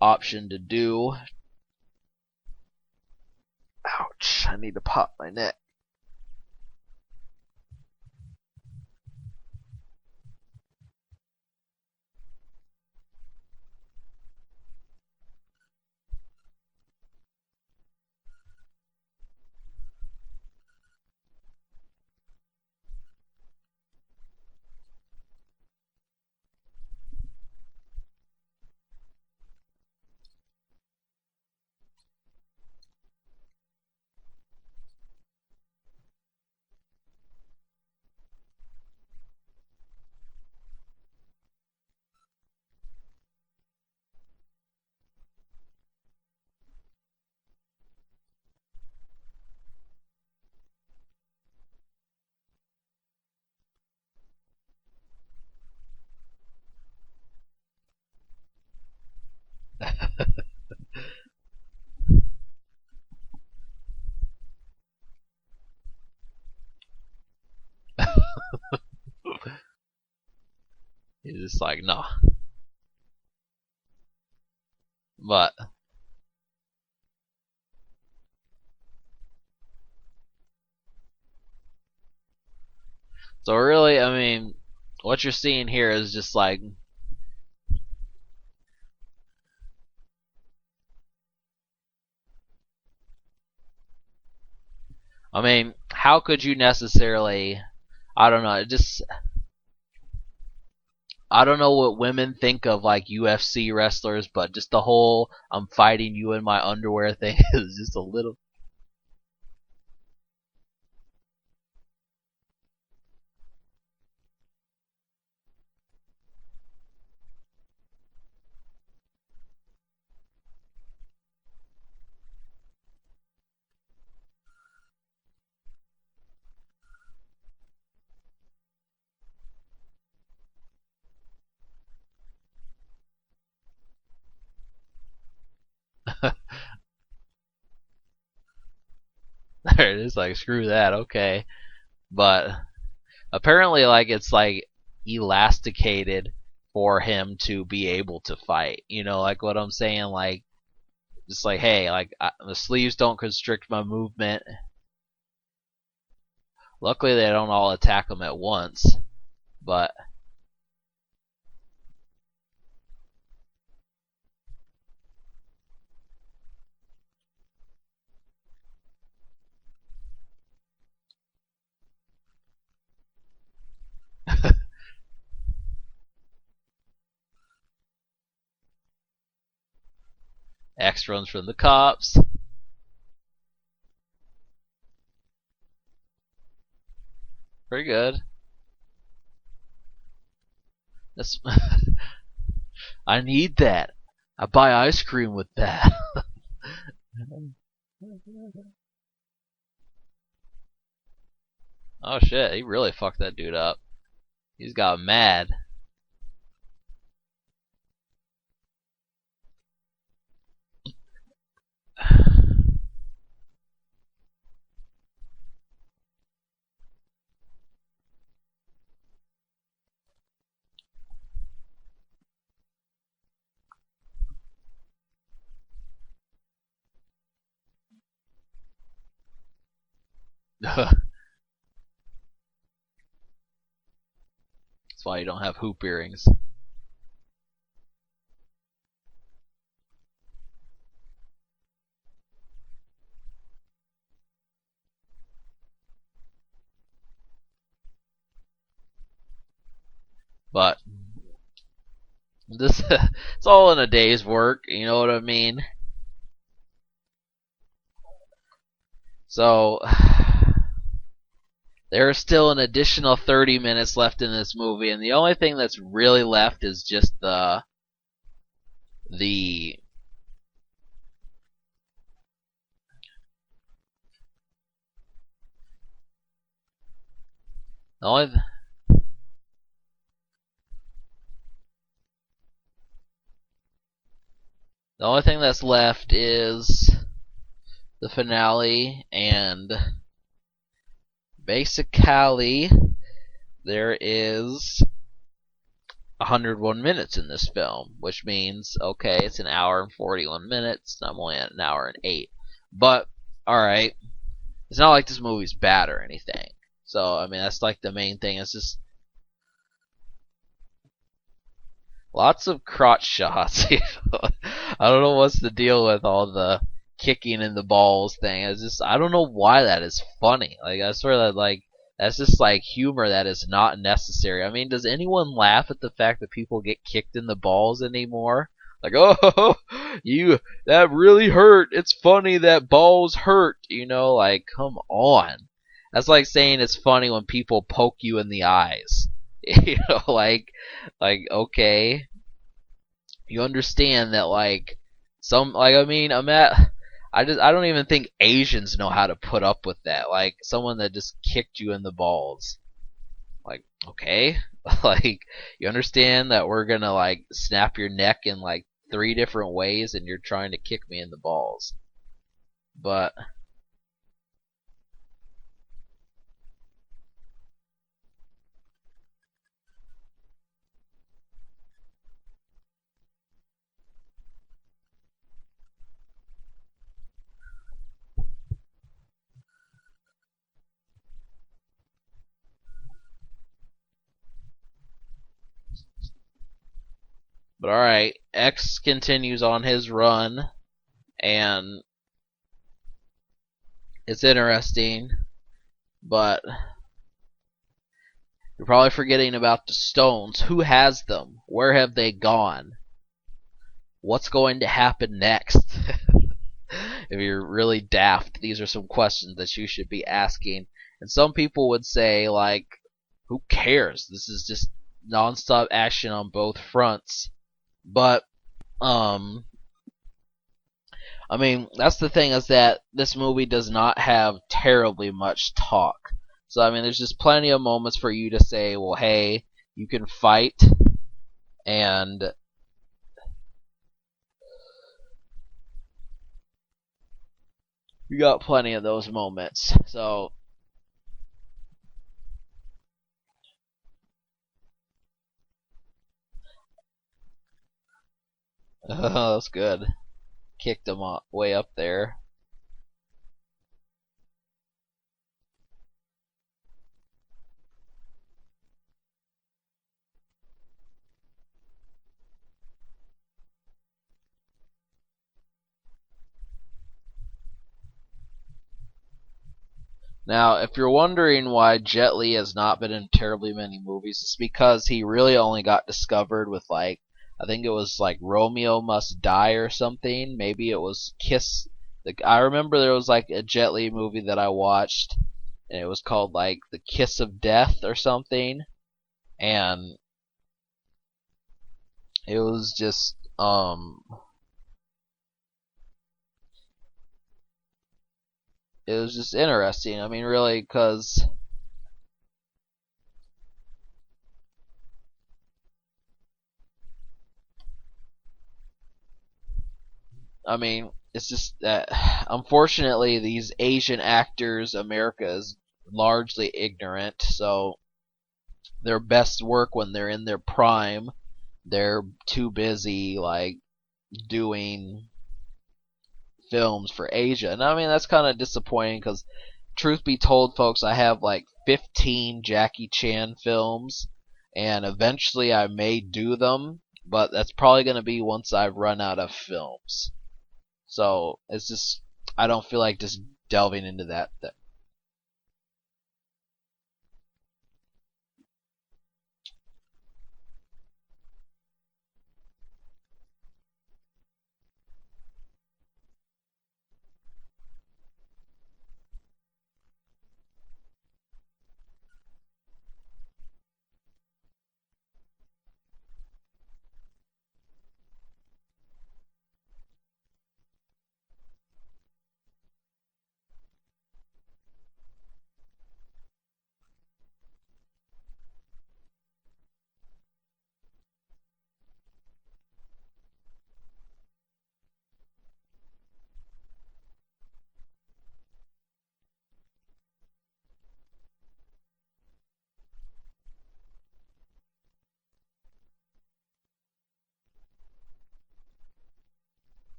option to do. Ouch! I need to pop my neck. He's just like no, but so really, I mean, what you're seeing here is just like I mean, how could you necessarily? I don't know. It just I don't know what women think of like UFC wrestlers, but just the whole "I'm fighting you in my underwear" thing is just a little. There it is. Like screw that. Okay, but apparently, like it's like elasticated for him to be able to fight. You know, like what I'm saying. Like it's like hey, like the sleeves don't constrict my movement. Luckily, they don't all attack him at once. But X runs from the cops. Pretty good. That's I need that. I buy ice cream with that. Oh shit, he really fucked that dude up. He's got mad. why you don't have hoop earrings. But this it's all in a day's work, you know what I mean? So there's still an additional 30 minutes left in this movie, and the only thing that's really left is just the the only the only thing that's left is the finale, and basically there is 101 minutes in this film, which means, okay, it's an hour and 41 minutes, and I'm only at an hour and 8. But, alright, it's not like this movie's bad or anything. So, I mean, that's like the main thing. It's just lots of crotch shots. I don't know what's the deal with all the kicking in the balls thing. It's just, I don't know why that is funny. Like, I swear that, like, that's just like humor that is not necessary. I mean, does anyone laugh at the fact that people get kicked in the balls anymore? Like, oh, you, that really hurt. It's funny that balls hurt. You know, like, come on. That's like saying it's funny when people poke you in the eyes. You know, like, okay, you understand that, like, some, like, I mean, I don't even think Asians know how to put up with that. Like, someone that just kicked you in the balls. Like, okay, like, you understand that we're gonna, like, snap your neck in, like, 3 different ways, and you're trying to kick me in the balls. But alright, X continues on his run, and it's interesting, but you're probably forgetting about the stones. Who has them? Where have they gone? What's going to happen next? If you're really daft, these are some questions that you should be asking. And some people would say, like, who cares? This is just nonstop action on both fronts. But, I mean, that's the thing, is that this movie does not have terribly much talk. So, I mean, there's just plenty of moments for you to say, well, hey, you can fight, and you got plenty of those moments. So, that's good. Kicked him way up there. Now, if you're wondering why Jet Li has not been in terribly many movies, it's because he really only got discovered with, like, I think it was like Romeo Must Die or something. Maybe it was Kiss. I remember there was like a Jet Li movie that I watched, and it was called like The Kiss of Death or something, and it was just it was just interesting. I mean, really, because I mean, it's just that unfortunately these Asian actors, America is largely ignorant, so their best work when they're in their prime, they're too busy like doing films for Asia. And I mean, that's kind of disappointing because, truth be told, folks, I have like 15 Jackie Chan films, and eventually I may do them, but that's probably going to be once I run out of films. So it's just I don't feel like just delving into that.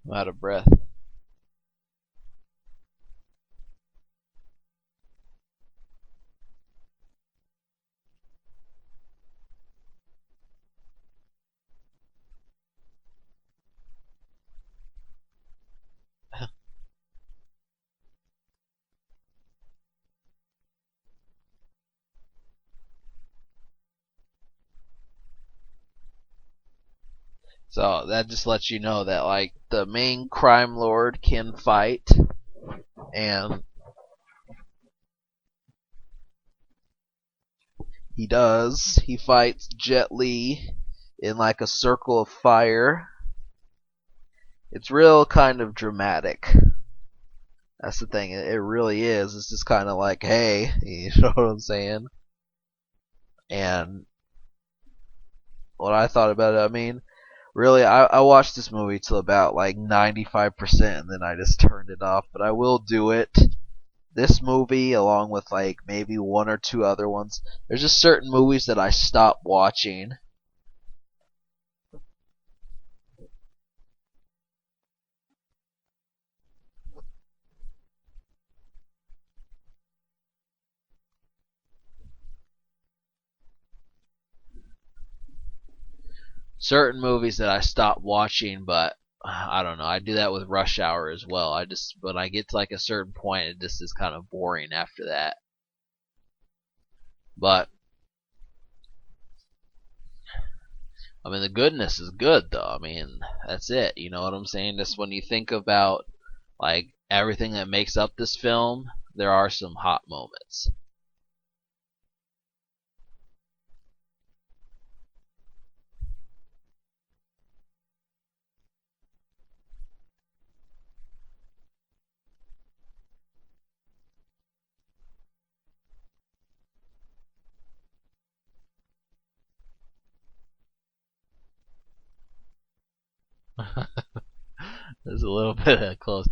I'm out of breath. So that just lets you know that like the main crime lord can fight, and he does. He fights Jet Li in like a circle of fire. It's real kind of dramatic. That's the thing. It really is. It's just kind of like, hey, you know what I'm saying? And what I thought about it, I mean, really, I watched this movie till about like 95%, and then I just turned it off. But I will do it. This movie, along with like maybe one or two other ones, there's just certain movies that I stopped watching. Certain movies that I stopped watching, but I don't know. I do that with Rush Hour as well. I just when I get to like a certain point, it just is kind of boring after that. But I mean, the goodness is good though. I mean, that's it. You know what I'm saying? Just when you think about like everything that makes up this film, there are some hot moments. There's a little bit of close.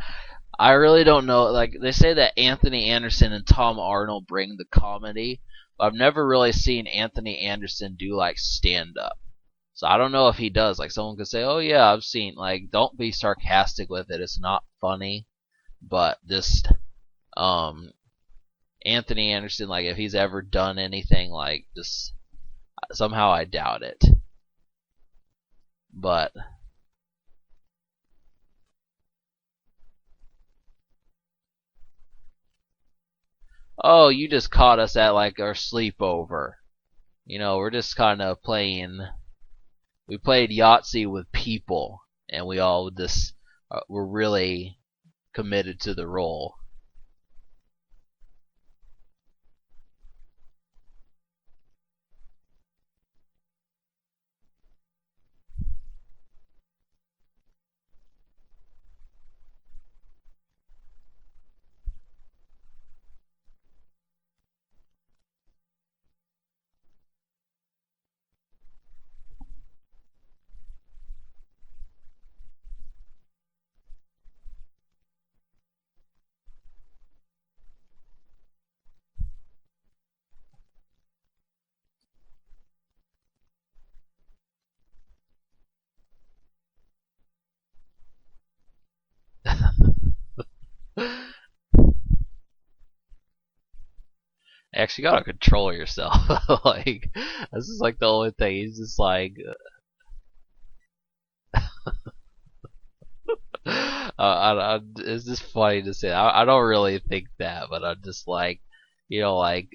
I really don't know. Like they say that Anthony Anderson and Tom Arnold bring the comedy, but I've never really seen Anthony Anderson do like stand up. So I don't know if he does. Like someone could say, "Oh yeah, I've seen." Like, don't be sarcastic with it. It's not funny, but just um Anthony Anderson, like if he's ever done anything, like just somehow I doubt it. But oh, you just caught us at like our sleepover. You know, we're just kind of playing. We played Yahtzee with people, and we all just were really committed to the role. Actually, you gotta control yourself. Like, this is like the only thing. He's just like, it's just funny to say. I don't really think that, but I'm just like, like,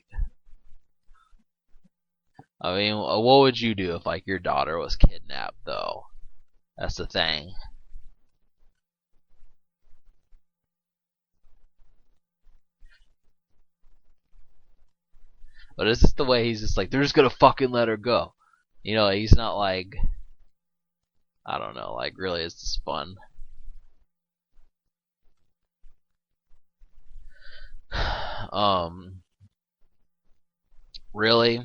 I mean, what would you do if like your daughter was kidnapped, though? That's the thing. But it's just the way he's just like, they're just gonna fucking let her go. He's not like, I don't know, like really, it's just fun. um, really,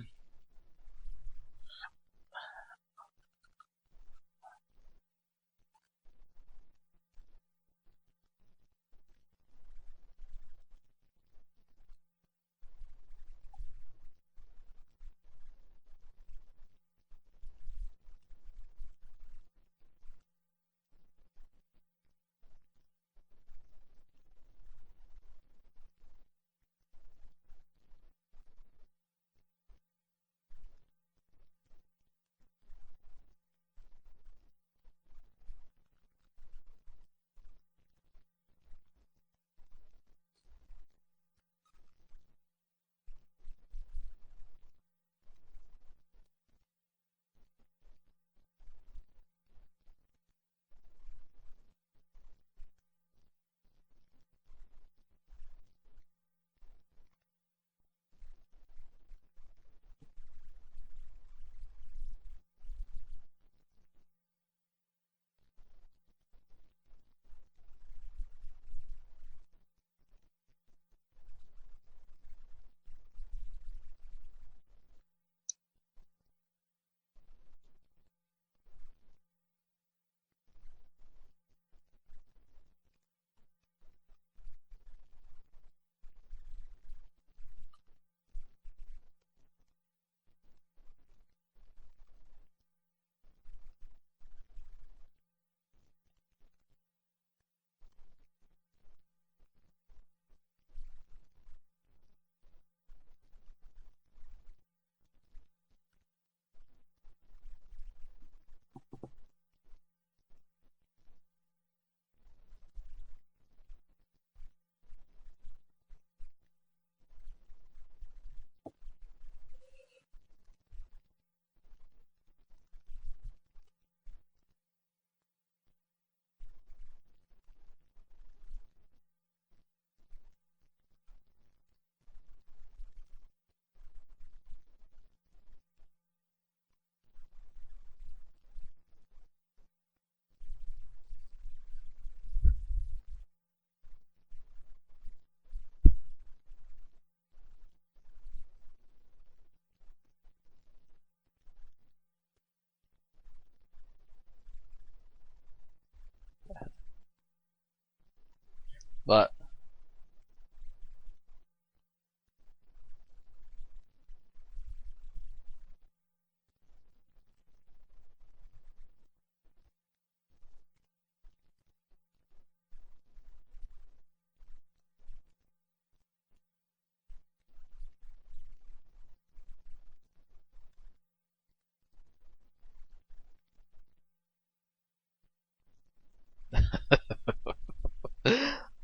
but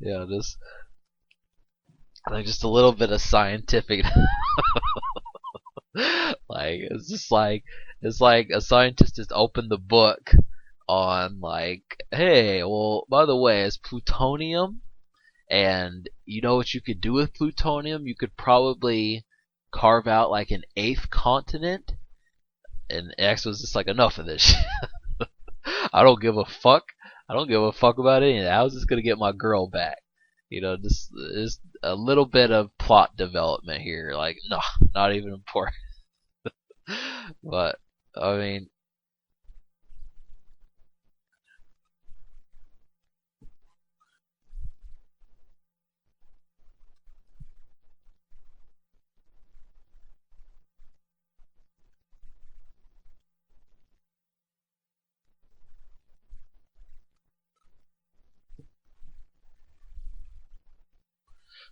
yeah, just like just a little bit of scientific. Like it's like a scientist just opened the book on like, hey, well, by the way, it's plutonium, and you know what you could do with plutonium? You could probably carve out like an eighth continent. And X was just like, enough of this shit. I don't give a fuck. I don't give a fuck about anything. I was just gonna get my girl back. Just a little bit of plot development here. Like, no, not even important. But I mean,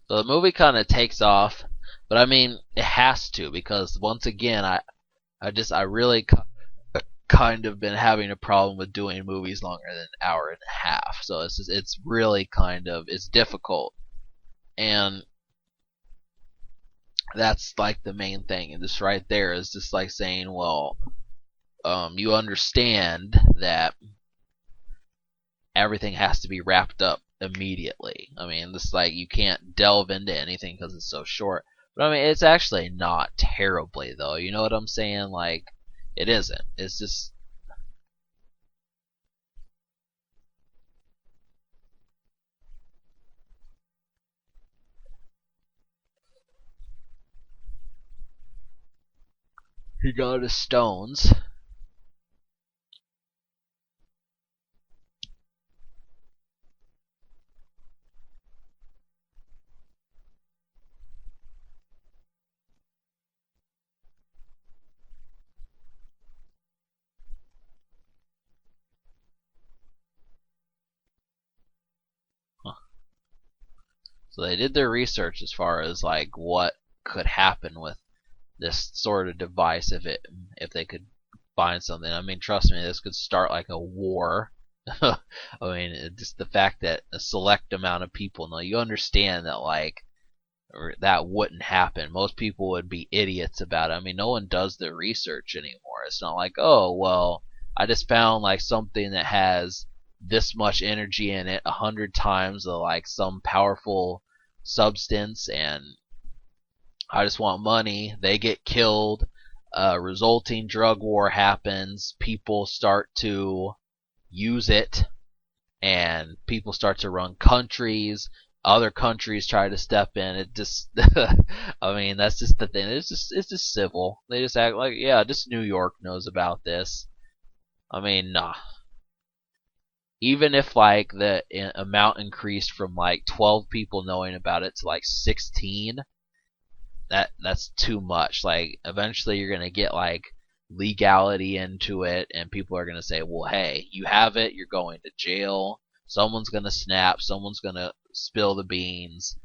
so the movie kind of takes off, But I mean, it has to, because once again, I really kind of been having a problem with doing movies longer than an hour and a half. So it's really kind of it's difficult, and that's like the main thing. And this right there is just like saying, well, you understand that everything has to be wrapped up immediately. I mean, this like you can't delve into anything because it's so short. But I mean, it's actually not terribly though. You know what I'm saying? Like, it isn't. It's just he got his stones. Huh. So they did their research as far as like what could happen with this sort of device if they could find something. I mean, trust me, this could start like a war. I mean, just the fact that a select amount of people know. You understand that like that wouldn't happen. Most people would be idiots about it. I mean, no one does the research anymore. It's not like, oh, well, I just found like something that has this much energy in it 100 times of like some powerful substance, and I just want money. They get killed. Resulting drug war happens. People start to use it, and people start to run countries. Other countries try to step in. It just, I mean, that's just the thing. It's just civil. They just act like, yeah, just New York knows about this. I mean, nah. Even if like the amount increased from like 12 people knowing about it to like 16, that's too much. Like eventually you're gonna get like legality into it, and people are gonna say, well, hey, you have it, you're going to jail. Someone's gonna snap. Someone's gonna spill the beans.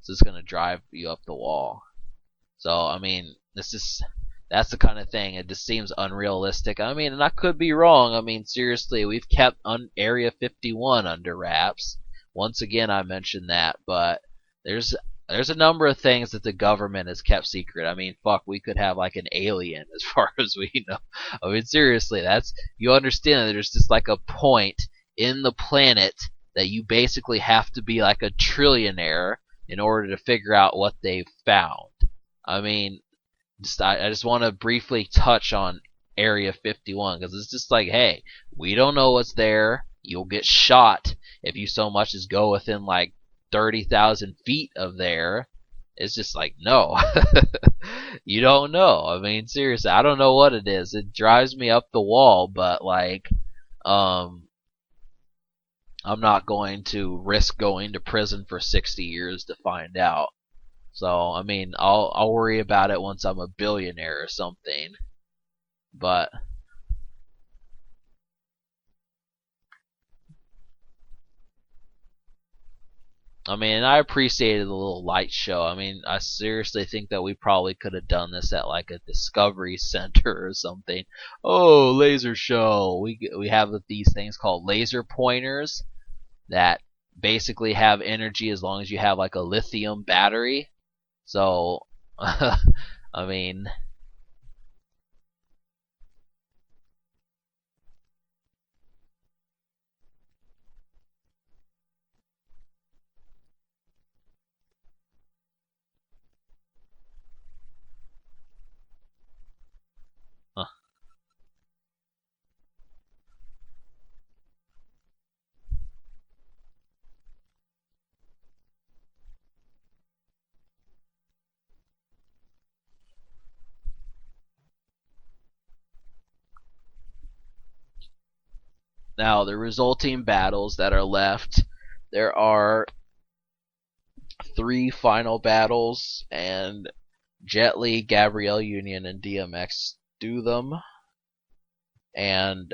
So it's gonna drive you up the wall. So I mean, this is that's the kind of thing. It just seems unrealistic. I mean, and I could be wrong. I mean, seriously, we've kept Area 51 under wraps. Once again, I mentioned that, but there's there's a number of things that the government has kept secret. I mean, fuck, we could have like an alien as far as we know. I mean, seriously, that's you understand that there's just like a point in the planet that you basically have to be like a trillionaire in order to figure out what they've found. I mean, I just want to briefly touch on Area 51 because it's just like, hey, we don't know what's there. You'll get shot if you so much as go within like 30,000 feet of there. It's just like, no, you don't know. I mean, seriously, I don't know what it is. It drives me up the wall, but like, um, I'm not going to risk going to prison for 60 years to find out. So I mean, I'll worry about it once I'm a billionaire or something. But I mean, I appreciated the little light show. I mean, I seriously think that we probably could have done this at like a Discovery Center or something. Oh, laser show. We have these things called laser pointers that basically have energy as long as you have like a lithium battery. So I mean, huh. Now the resulting battles that are left, there are three final battles, and Jet Li, Gabrielle Union, and DMX do them. And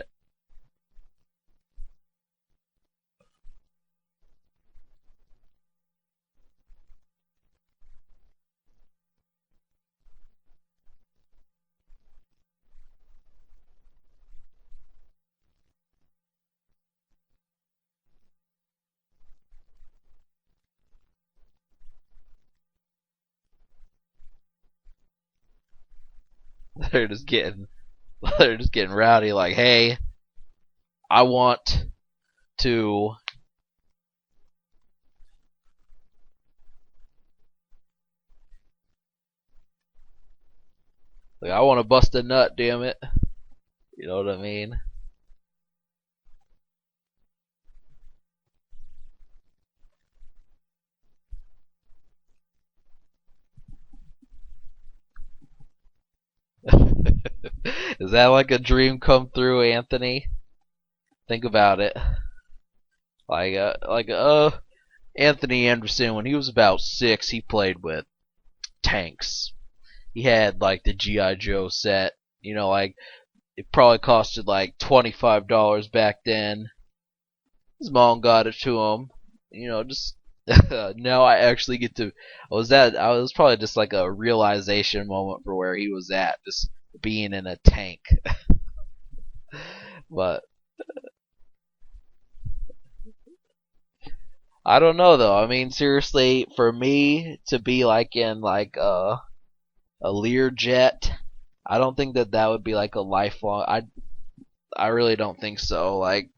they're just getting they're just getting rowdy. Like, hey, I want to. Like, I want to bust a nut, damn it. You know what I mean? Is that like a dream come true, Anthony? Think about it. Anthony Anderson, when he was about 6, he played with tanks. He had like the GI Joe set. Like it probably costed like $25 back then. His mom got it to him. Just now I actually get to. I was probably just like a realization moment for where he was at, just being in a tank. But I don't know though. I mean, seriously, for me to be like in like a Learjet, I don't think that that would be like a lifelong. I really don't think so. Like,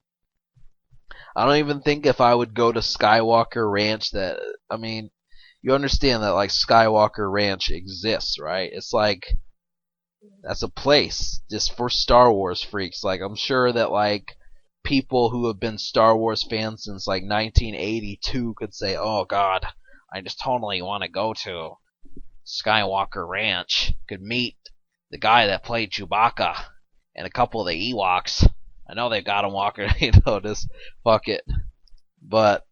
I don't even think if I would go to Skywalker Ranch that. I mean, you understand that like Skywalker Ranch exists, right? It's like that's a place just for Star Wars freaks. Like, I'm sure that like people who have been Star Wars fans since like 1982 could say, "Oh God, I just totally want to go to Skywalker Ranch. Could meet the guy that played Chewbacca and a couple of the Ewoks. I know they've got him walking, just fuck it." But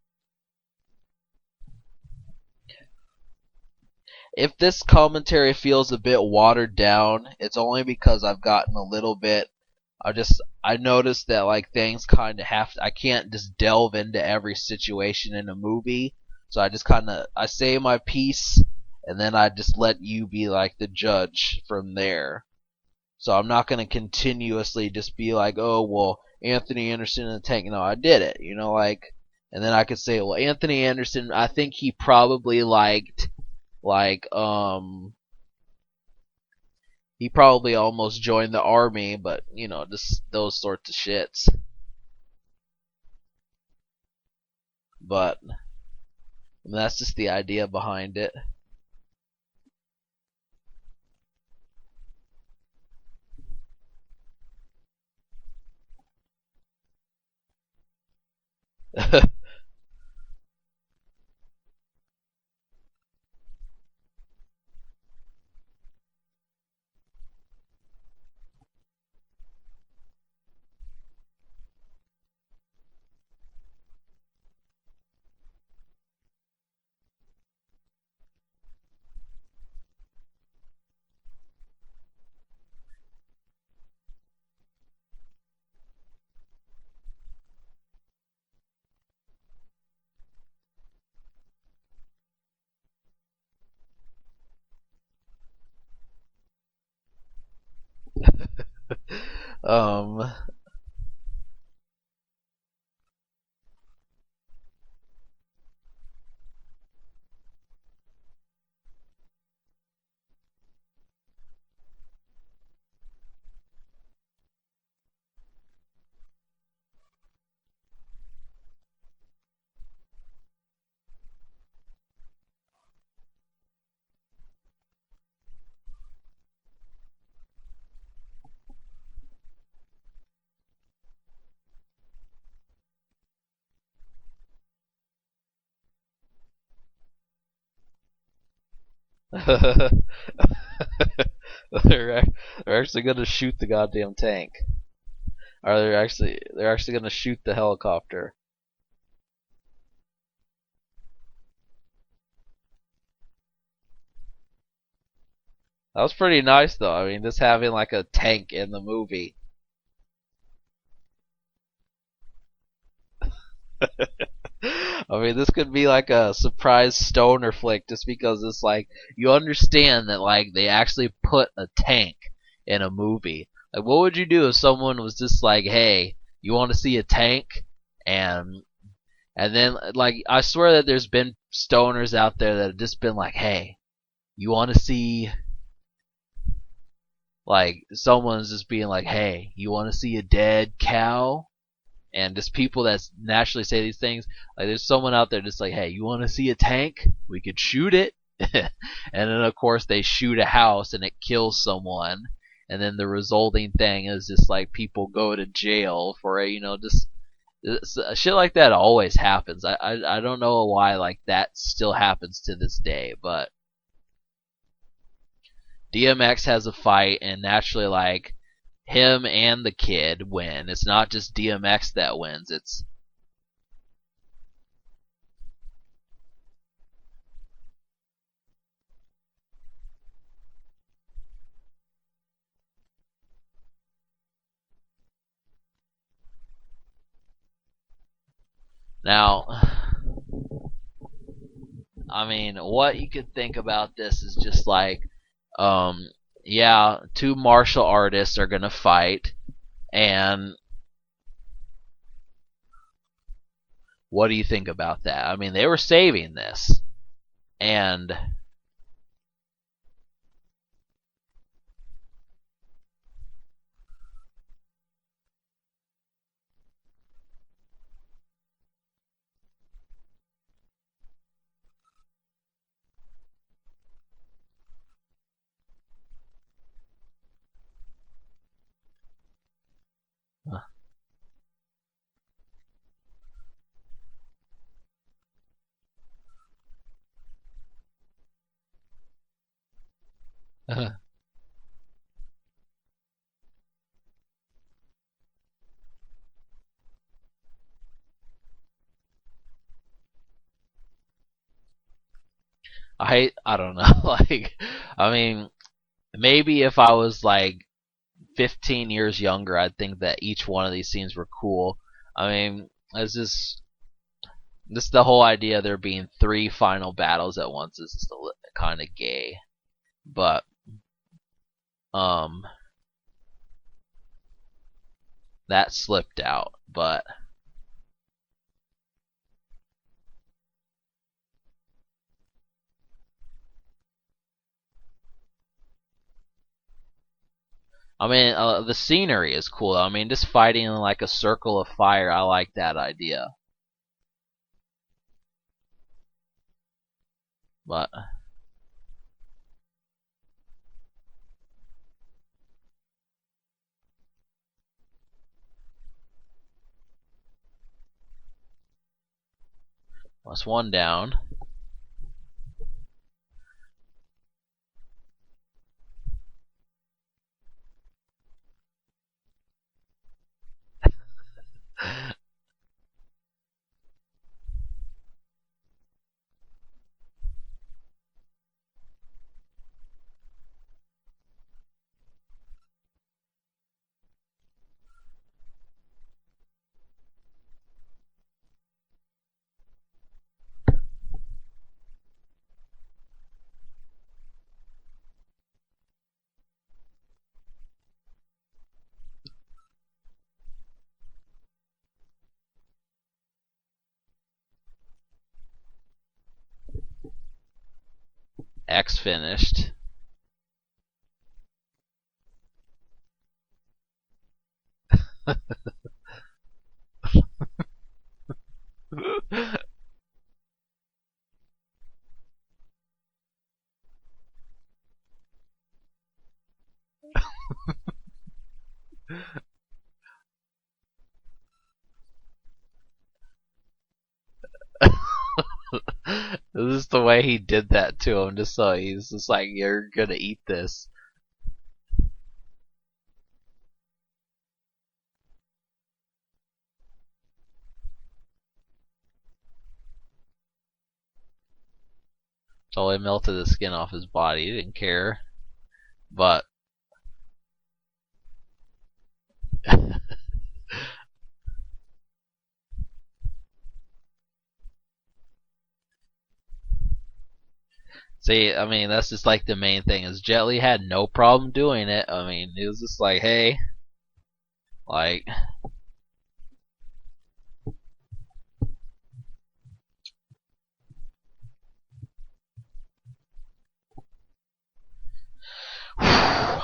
if this commentary feels a bit watered down, it's only because I've gotten a little bit. I noticed that like things kind of I can't just delve into every situation in a movie, so I just kind of I say my piece, and then I just let you be like the judge from there. So I'm not gonna continuously just be like, oh well, Anthony Anderson in the tank. No, I did it. And then I could say, well, Anthony Anderson, I think he probably liked like he probably almost joined the army, but just those sorts of shits. But that's just the idea behind it. um they're they're actually gonna shoot the goddamn tank. Or they're actually gonna shoot the helicopter. That was pretty nice though. I mean, just having like a tank in the movie. I mean, this could be like a surprise stoner flick just because it's like you understand that like they actually put a tank in a movie. Like, what would you do if someone was just like, "Hey, you want to see a tank?" and and then like I swear that there's been stoners out there that have just been like, "Hey, you want to see Like someone's just being like, "Hey, you want to see a dead cow?" And just people that naturally say these things, like there's someone out there just like, "Hey, you want to see a tank? We could shoot it." And then of course they shoot a house and it kills someone, and then the resulting thing is just like people go to jail for just shit like that always happens. I don't know why like that still happens to this day, but DMX has a fight, and naturally, like him and the kid win. It's not just DMX that wins. It's now. I mean, what you could think about this is just like, um, yeah, two martial artists are gonna fight, and what do you think about that? I mean, they were saving this, and I don't know. Like, I mean, maybe if I was like 15 years younger, I'd think that each one of these scenes were cool. I mean, it's just the whole idea of there being three final battles at once is just kind of gay. But um, that slipped out. But I mean, the scenery is cool. I mean, just fighting in like a circle of fire, I like that idea. But that's one down. X finished. This is the way he did that to him, just so he's just like, "You're gonna eat this." Totally melted the skin off his body. He didn't care. But see, I mean, that's just like the main thing is Jet Li had no problem doing it. I mean, he was just like, "Hey, like."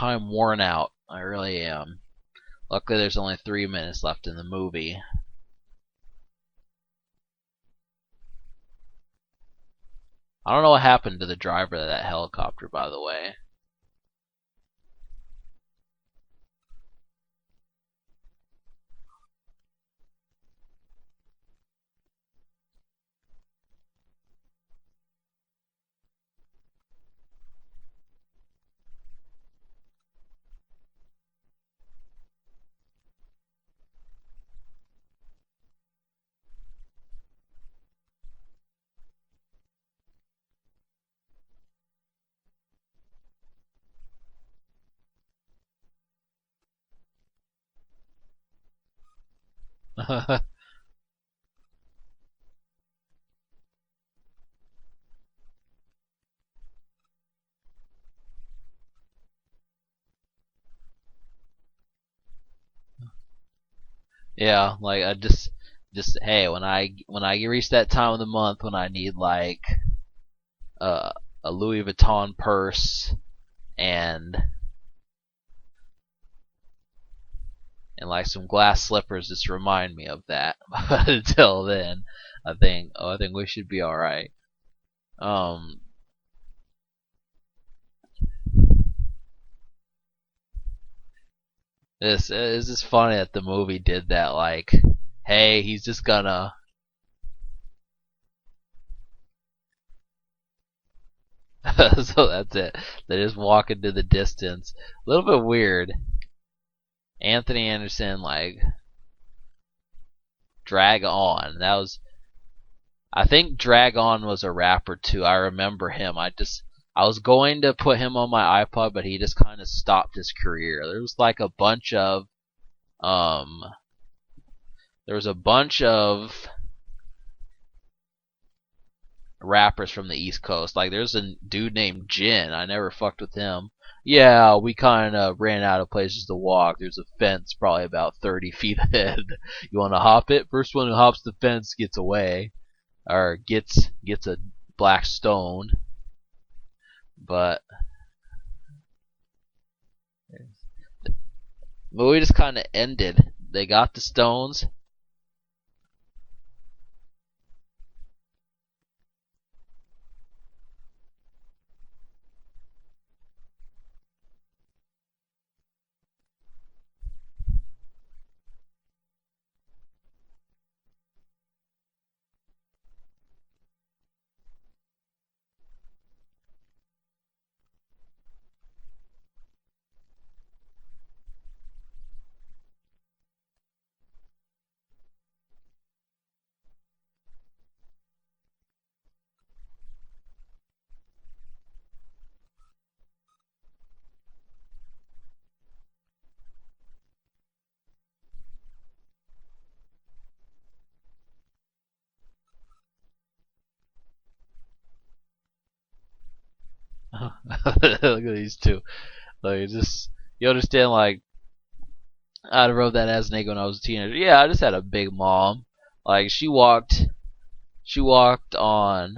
I'm worn out. I really am. Luckily, there's only 3 minutes left in the movie. I don't know what happened to the driver of that helicopter, by the way. Yeah, like I just hey, when I reach that time of the month when I need like uh, a Louis Vuitton purse and like some glass slippers, just remind me of that. But until then, I think we should be all right. Um, this is just funny that the movie did that. Like, hey, he's just gonna. So that's it. They just walk into the distance. A little bit weird. Anthony Anderson, like, drag on. That was I think Drag On was a rapper too. I remember him. I was going to put him on my iPod, but he just kind of stopped his career. Um there was a bunch of rappers from the East Coast. Like there's a dude named Jin. I never fucked with him. Yeah, we kind of ran out of places to walk. There's a fence probably about 30 feet ahead. You want to hop it? First one who hops the fence gets away or gets a black stone. But the movie just kind of ended. They got the stones. Look at these two. Like just you understand like I wrote that as an egg when I was a teenager. Yeah, I just had a big mom. Like she walked on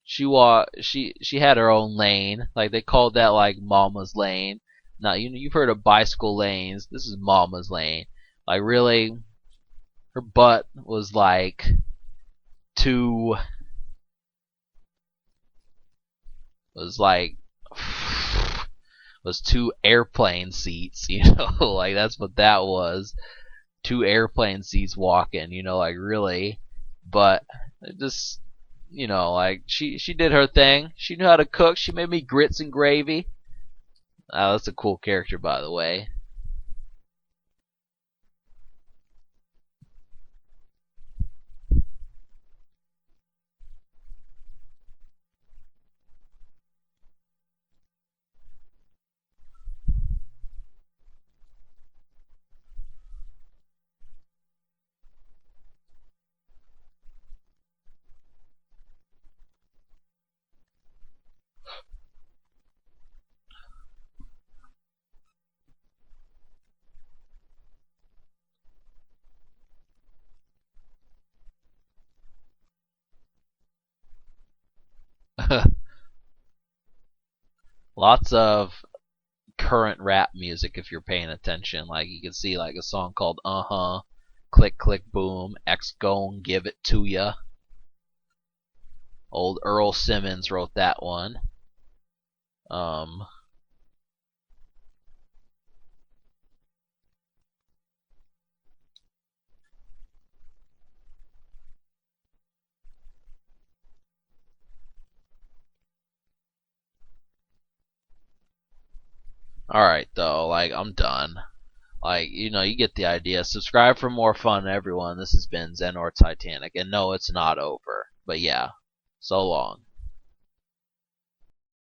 she had her own lane. Like they called that like mama's lane. Now you've heard of bicycle lanes. This is mama's lane. Like really her butt too was like was two airplane seats, like that's what that was. Two airplane seats walking, like really. But it just like she did her thing. She knew how to cook. She made me grits and gravy. Oh, that's a cool character, by the way. Lots of current rap music if you're paying attention. Like you can see like a song called Click Click Boom, X Gon Give It To Ya. Old Earl Simmons wrote that one. Um Alright though, like I'm done. Like, you get the idea. Subscribe for more fun, everyone. This has been Zen or Titanic. And no, it's not over. But yeah, so long.